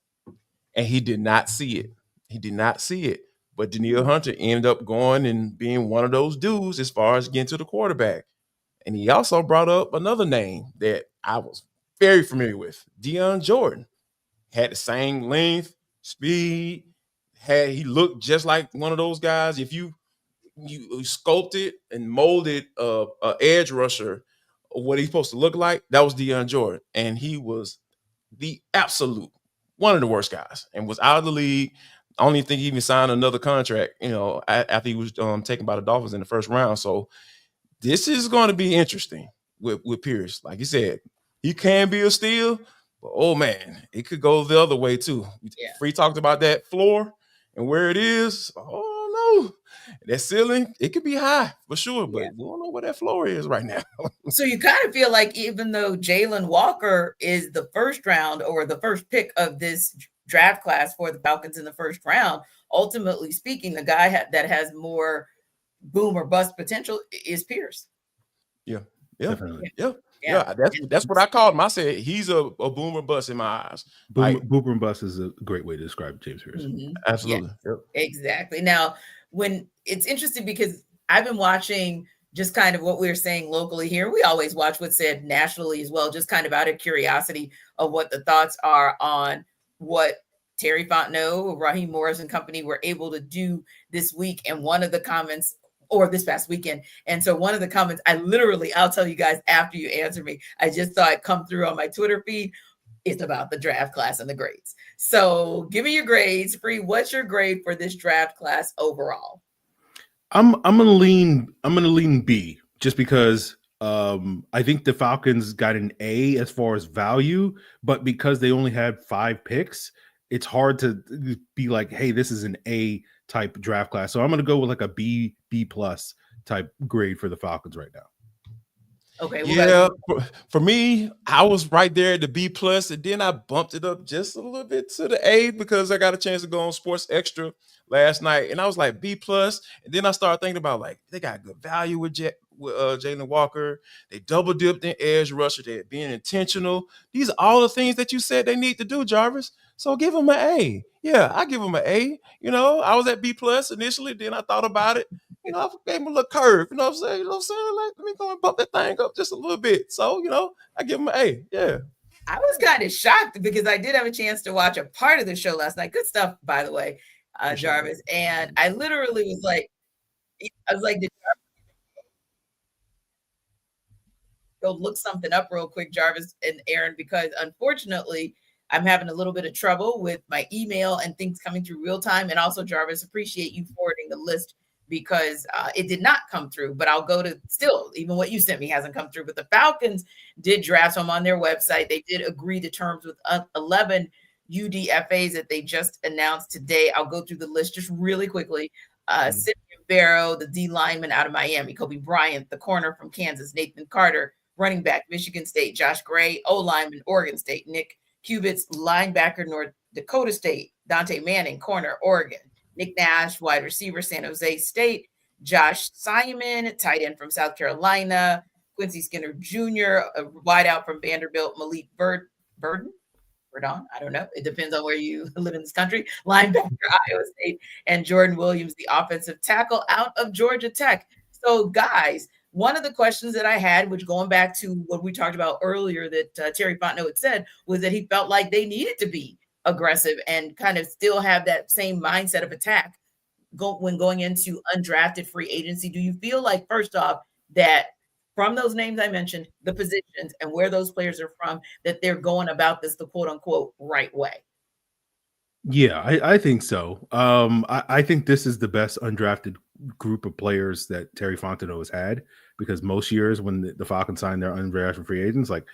and he did not see it. But Danielle Hunter ended up going and being one of those dudes as far as getting to the quarterback. And he also brought up another name that I was very familiar with, Deion Jordan. Had the same length, speed, he looked just like one of those guys. If you sculpted and molded a edge rusher, what he's supposed to look like, that was Deion Jordan. And he was the absolute one of the worst guys and was out of the league. I don't even think he even signed another contract, after he was taken by the Dolphins in the first round. So this is going to be interesting with Pearce. Like you said, he can be a steal, but oh man, it could go the other way too. Yeah. Free talked about that floor and where it is. Oh no, that ceiling, it could be high for sure, but we don't know where that floor is right now. So you kind of feel like even though Jalon Walker is the first round or the first pick of this draft class for the Falcons in the first round, ultimately speaking, the guy that has more boom or bust potential is Pearce. Yeah. That's what I called him. I said he's a boom or bust in my eyes. Boom or bust is a great way to describe James Pearce. Mm-hmm. Absolutely. Yeah, exactly. Now, when it's interesting because I've been watching just kind of what we're saying locally here. We always watch what's said nationally as well, just kind of out of curiosity of what the thoughts are on what Terry Fontenot, Raheem Morris and company were able to do this week. And one of the comments, or this past weekend. And so one of the comments, I'll tell you guys after you answer me, I just saw it come through on my Twitter feed. It's about the draft class and the grades. So give me your grades. Free, what's your grade for this draft class overall? I'm gonna lean B, just because I think the Falcons got an A as far as value, but because they only had 5 picks, it's hard to be like, hey, this is an A type draft class. So I'm gonna go with like a B plus type grade for the Falcons right now. Okay. Yeah, for me, I was right there at the B plus, and then I bumped it up just a little bit to the A because I got a chance to go on Sports Extra last night, and I was like B plus. And then I started thinking about, like, they got good value with Jalon Walker. They double dipped in edge rusher. They're being intentional. These are all the things that you said they need to do, Jarvis. So give them an A. Yeah, I give them an A. I was at B plus initially. Then I thought about it. I gave him a little curve. You know what I'm saying? Let me go and bump that thing up just a little bit. So, I give him an A. Yeah. I was kind of shocked because I did have a chance to watch a part of the show last night. Good stuff, by the way, Jarvis. And I literally was like, did go look something up real quick, Jarvis and Aaron, because unfortunately, I'm having a little bit of trouble with my email and things coming through real time. And also, Jarvis, appreciate you forwarding the list because it did not come through. But I'll go to still, even what you sent me hasn't come through. But the Falcons did draft them on their website. They did agree to terms with 11 UDFAs that they just announced today. I'll go through the list just really quickly. Simeon Barrow, the D lineman out of Miami, Kobe Bryant, the corner from Kansas, Nathan Carter, running back, Michigan State, Josh Gray, O-lineman, Oregon State, Nick Cubits, linebacker, North Dakota State, Dante Manning, corner, Oregon, Nick Nash, wide receiver, San Jose State, Josh Simon, tight end from South Carolina, Quincy Skinner Jr., a wideout from Vanderbilt, Malik Verdon, I don't know. It depends on where you live in this country. Linebacker, Iowa State, and Jordan Williams, the offensive tackle out of Georgia Tech. So, guys, one of the questions that I had, which going back to what we talked about earlier that Terry Fontenot had said, was that he felt like they needed to be aggressive and kind of still have that same mindset of attack when going into undrafted free agency. Do you feel like, first off, that from those names I mentioned, the positions and where those players are from, that they're going about this the quote unquote right way? Yeah, I think so. I think this is the best undrafted group of players that Terry Fontenot has had, because most years when the Falcons sign their undrafted free agents, like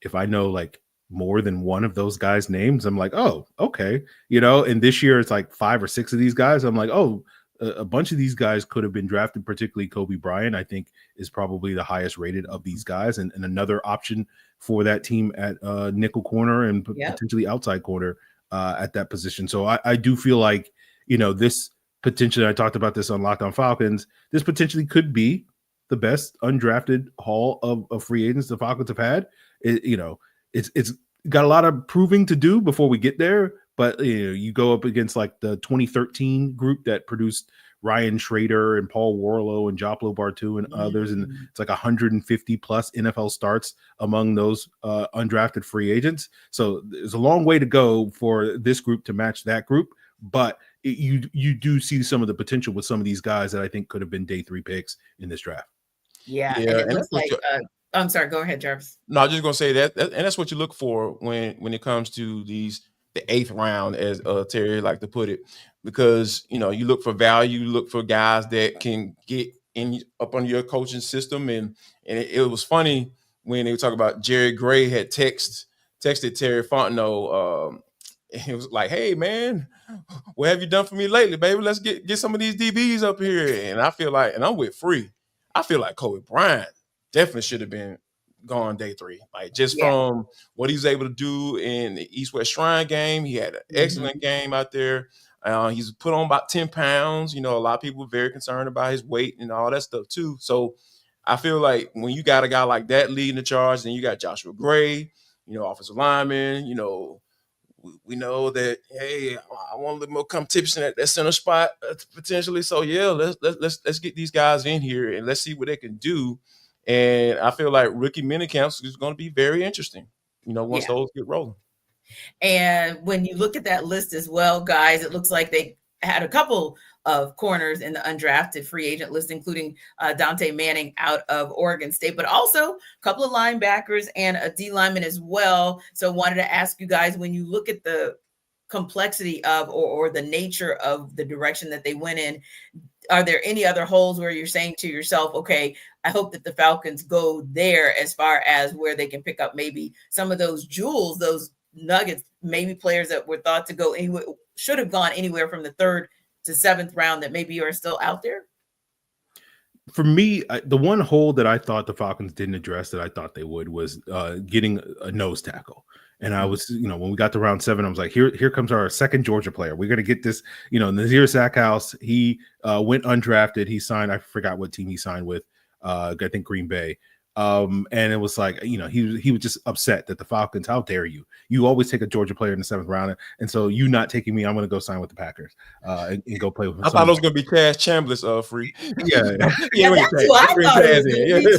if I know like more than one of those guys' names, I'm like, oh, okay. And this year it's like 5 or 6 of these guys. I'm like, oh, a bunch of these guys could have been drafted, particularly Kobe Bryant, I think is probably the highest rated of these guys, and another option for that team at nickel corner and potentially outside corner at that position. So I do feel like, this potentially, I talked about this on Locked On Falcons, this potentially could be the best undrafted haul of free agents the Falcons have had. It's got a lot of proving to do before we get there, but you go up against like the 2013 group that produced Ryan Schrader and Paul Warlow and Joplo Bartu and others, and it's like 150 plus NFL starts among those undrafted free agents. So there's a long way to go for this group to match that group, but you do see some of the potential with some of these guys that I think could have been day 3 picks in this draft. Yeah, and it looks like I'm sorry, go ahead, Jarvis. No, I'm just gonna say that, and that's what you look for when it comes to the 8th round, as Terry like to put it, because you look for value, you look for guys that can get up under your coaching system, and it was funny when they were talking about Jerry Gray had texted Terry Fontenot. It was like, hey man, what have you done for me lately, baby? Let's get some of these DBs up here. And I feel like, and I'm with Free, I feel like Kobe Bryant definitely should have been gone day 3. Like just from what he was able to do in the East-West Shrine game. He had an excellent game out there. He's put on about 10 pounds. A lot of people were very concerned about his weight and all that stuff too. So I feel like when you got a guy like that leading the charge, then you got Joshua Gray, offensive lineman, we know that, hey, I want a little more competition at that center spot potentially. So yeah, let's get these guys in here and let's see what they can do. And I feel like rookie minicamps is going to be very interesting, once those get rolling. And when you look at that list as well, guys, it looks like they had a couple of corners in the undrafted free agent list, including Dante Manning out of Oregon State, but also a couple of linebackers and a D lineman as well. So wanted to ask you guys, when you look at the complexity of or the nature of the direction that they went in, are there any other holes where you're saying to yourself, okay, I hope that the Falcons go there as far as where they can pick up maybe some of those jewels, those nuggets, maybe players that were thought to go anywhere, should have gone anywhere from the 3rd to 7th round that maybe are still out there? For me, the one hole that I thought the Falcons didn't address that I thought they would was getting a nose tackle. And I was, when we got to round 7, I was like, here comes our second Georgia player. We're going to get this, Nazir Sackhouse. He went undrafted. He signed, I forgot what team he signed with. I think Green Bay. And it was like, he was just upset that the Falcons, how dare you? You always take a Georgia player in the 7th round. And so you not taking me, I'm going to go sign with the Packers and go play with him. I thought it was going to be Cash Chambliss free. Yeah. That's what I thought it was going to be too.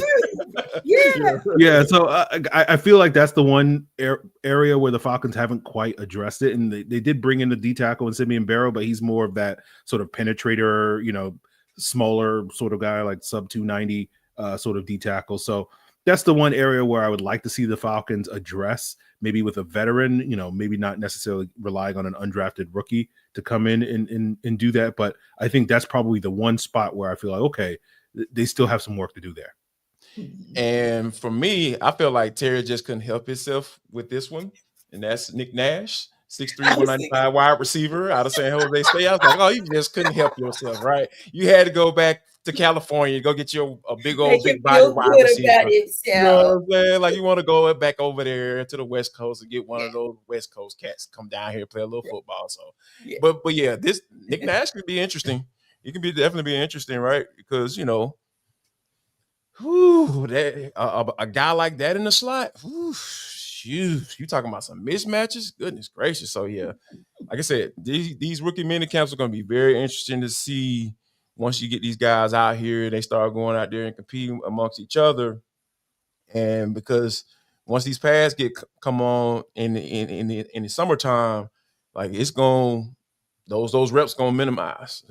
Yeah. So I feel like that's the one area where the Falcons haven't quite addressed it. And they did bring in the D tackle and Simeon Barrow, but he's more of that sort of penetrator, smaller sort of guy, like sub 290 sort of D tackle. So that's the one area where I would like to see the Falcons address, maybe with a veteran, maybe not necessarily relying on an undrafted rookie to come in and do that. But I think that's probably the one spot where I feel like, okay, they still have some work to do there. And for me, I feel like Terry just couldn't help himself with this one. And that's Nick Nash, 6'3", 195 wide receiver out of San Jose State. I was like, oh, you just couldn't help yourself, right? You had to go back to California, go get you a big body wide receiver. You know what I'm saying? Like, you want to go back over there to the West Coast and get one of those West Coast cats to come down here and play a little football. So, but yeah, this Nick Nash could be interesting. He can definitely be interesting, right? Because a guy like that in the slot, you talking about some mismatches? Goodness gracious! So yeah, like I said, these rookie mini camps are going to be very interesting to see. Once you get these guys out here, they start going out there and competing amongst each other. And because once these pads come on in the summertime, like it's going, those reps gonna minimize,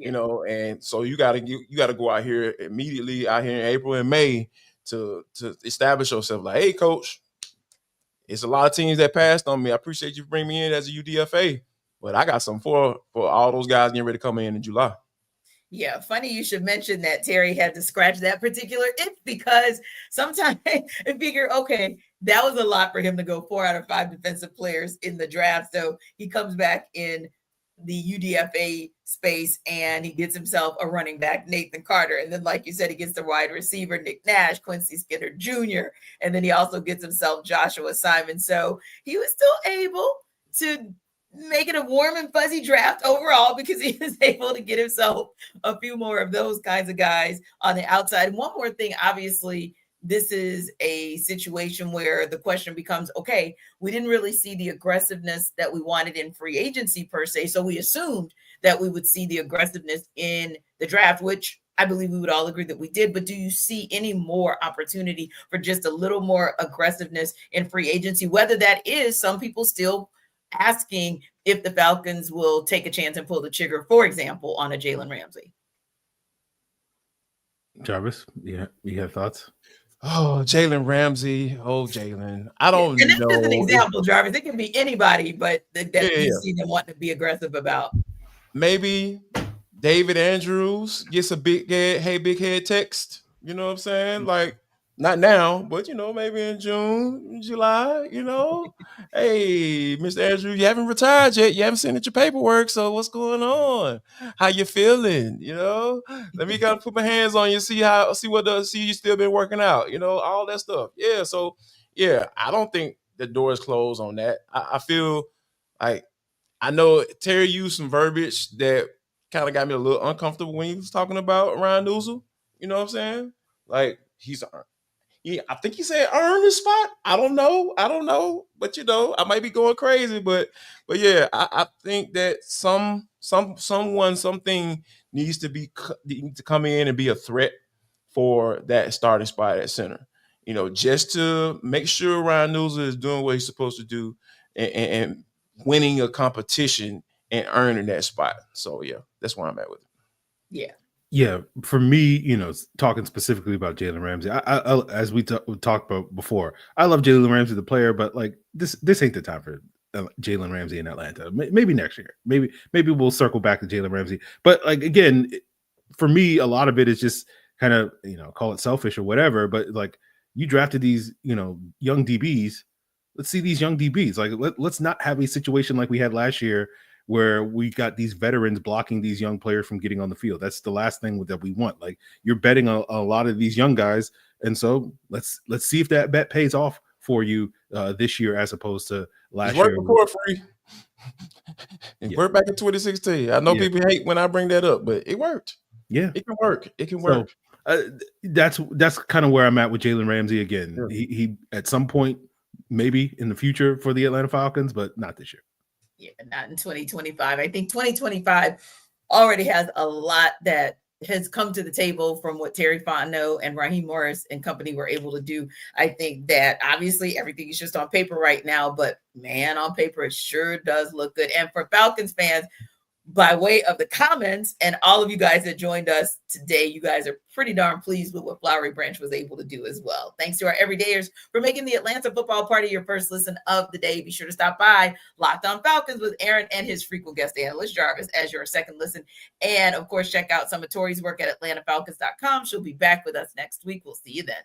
and so you gotta go out here immediately out here in April and May to establish yourself. Like, hey, coach, it's a lot of teams that passed on me. I appreciate you bringing me in as a UDFA, but I got something for all those guys getting ready to come in July. Yeah, funny you should mention that Terry had to scratch that particular itch, because sometimes I figure, okay, that was a lot for him to go 4 out of 5 defensive players in the draft. So he comes back in the UDFA space and he gets himself a running back, Nathan Carter. And then, like you said, he gets the wide receiver, Nick Nash, Quincy Skinner Jr. And then he also gets himself Joshua Simon. So he was still able to make it a warm and fuzzy draft overall, because he was able to get himself a few more of those kinds of guys on the outside. And one more thing, obviously, this is a situation where the question becomes, okay, we didn't really see the aggressiveness that we wanted in free agency per se. So we assumed that we would see the aggressiveness in the draft, which I believe we would all agree that we did. But do you see any more opportunity for just a little more aggressiveness in free agency? Whether that is some people still asking if the Falcons will take a chance and pull the trigger, for example, on a Jalen Ramsey. Jarvis, you have thoughts? Oh, Jalen Ramsey. Oh, Jalen. I don't know. And this is an example, Jarvis. It can be anybody, but that you see them wanting to be aggressive about. Maybe David Andrews gets a big head text. You know what I'm saying? Like, not now, but, maybe in June, July, hey, Mr. Andrews, you haven't retired yet. You haven't sent your paperwork. So what's going on? How you feeling? Let me kind of put my hands on you, see you still been working out, all that stuff. Yeah. So, yeah, I don't think the door is closed on that. I feel like, I know Terry used some verbiage that kind of got me a little uncomfortable when he was talking about Ryan Newsome. You know what I'm saying? Like, I think he said earn the spot. I don't know. But I might be going crazy. But yeah, I think that something needs to come in and be a threat for that starting spot at center. Just to make sure Ryan Newsome is doing what he's supposed to do and winning a competition and earning that spot. So yeah, that's where I'm at with it. Yeah. Yeah, for me, talking specifically about Jalen Ramsey, I as we talked about before, I love Jalen Ramsey the player, but like this ain't the time for Jalen Ramsey in Atlanta. Maybe next year, maybe we'll circle back to Jalen Ramsey. But like again, for me, a lot of it is just kind of call it selfish or whatever. But like you drafted these young DBs, let's see these young DBs. Like let's not have a situation like we had last year, where we got these veterans blocking these young players from getting on the field. That's the last thing that we want. Like you're betting a lot of these young guys. And so let's see if that bet pays off for you this year, as opposed to last year. Before free. It worked back in 2016. I know people hate when I bring that up, but it worked. Yeah, it can work. It can work. That's kind of where I'm at with Jalen Ramsey again. Sure. He at some point, maybe in the future for the Atlanta Falcons, but not this year. Yeah, not in 2025. I think 2025 already has a lot that has come to the table from what Terry Fontenot and Raheem Morris and company were able to do. I think that obviously everything is just on paper right now, but man, on paper, it sure does look good. And for Falcons fans, by way of the comments and all of you guys that joined us today, you guys are pretty darn pleased with what Flowery Branch was able to do as well. Thanks to our everydayers for making the Atlanta Football Party your first listen of the day. Be sure to stop by Locked On Falcons with Aaron and his frequent guest analyst, Jarvis, as your second listen. And of course, check out some of Tori's work at AtlantaFalcons.com. She'll be back with us next week. We'll see you then.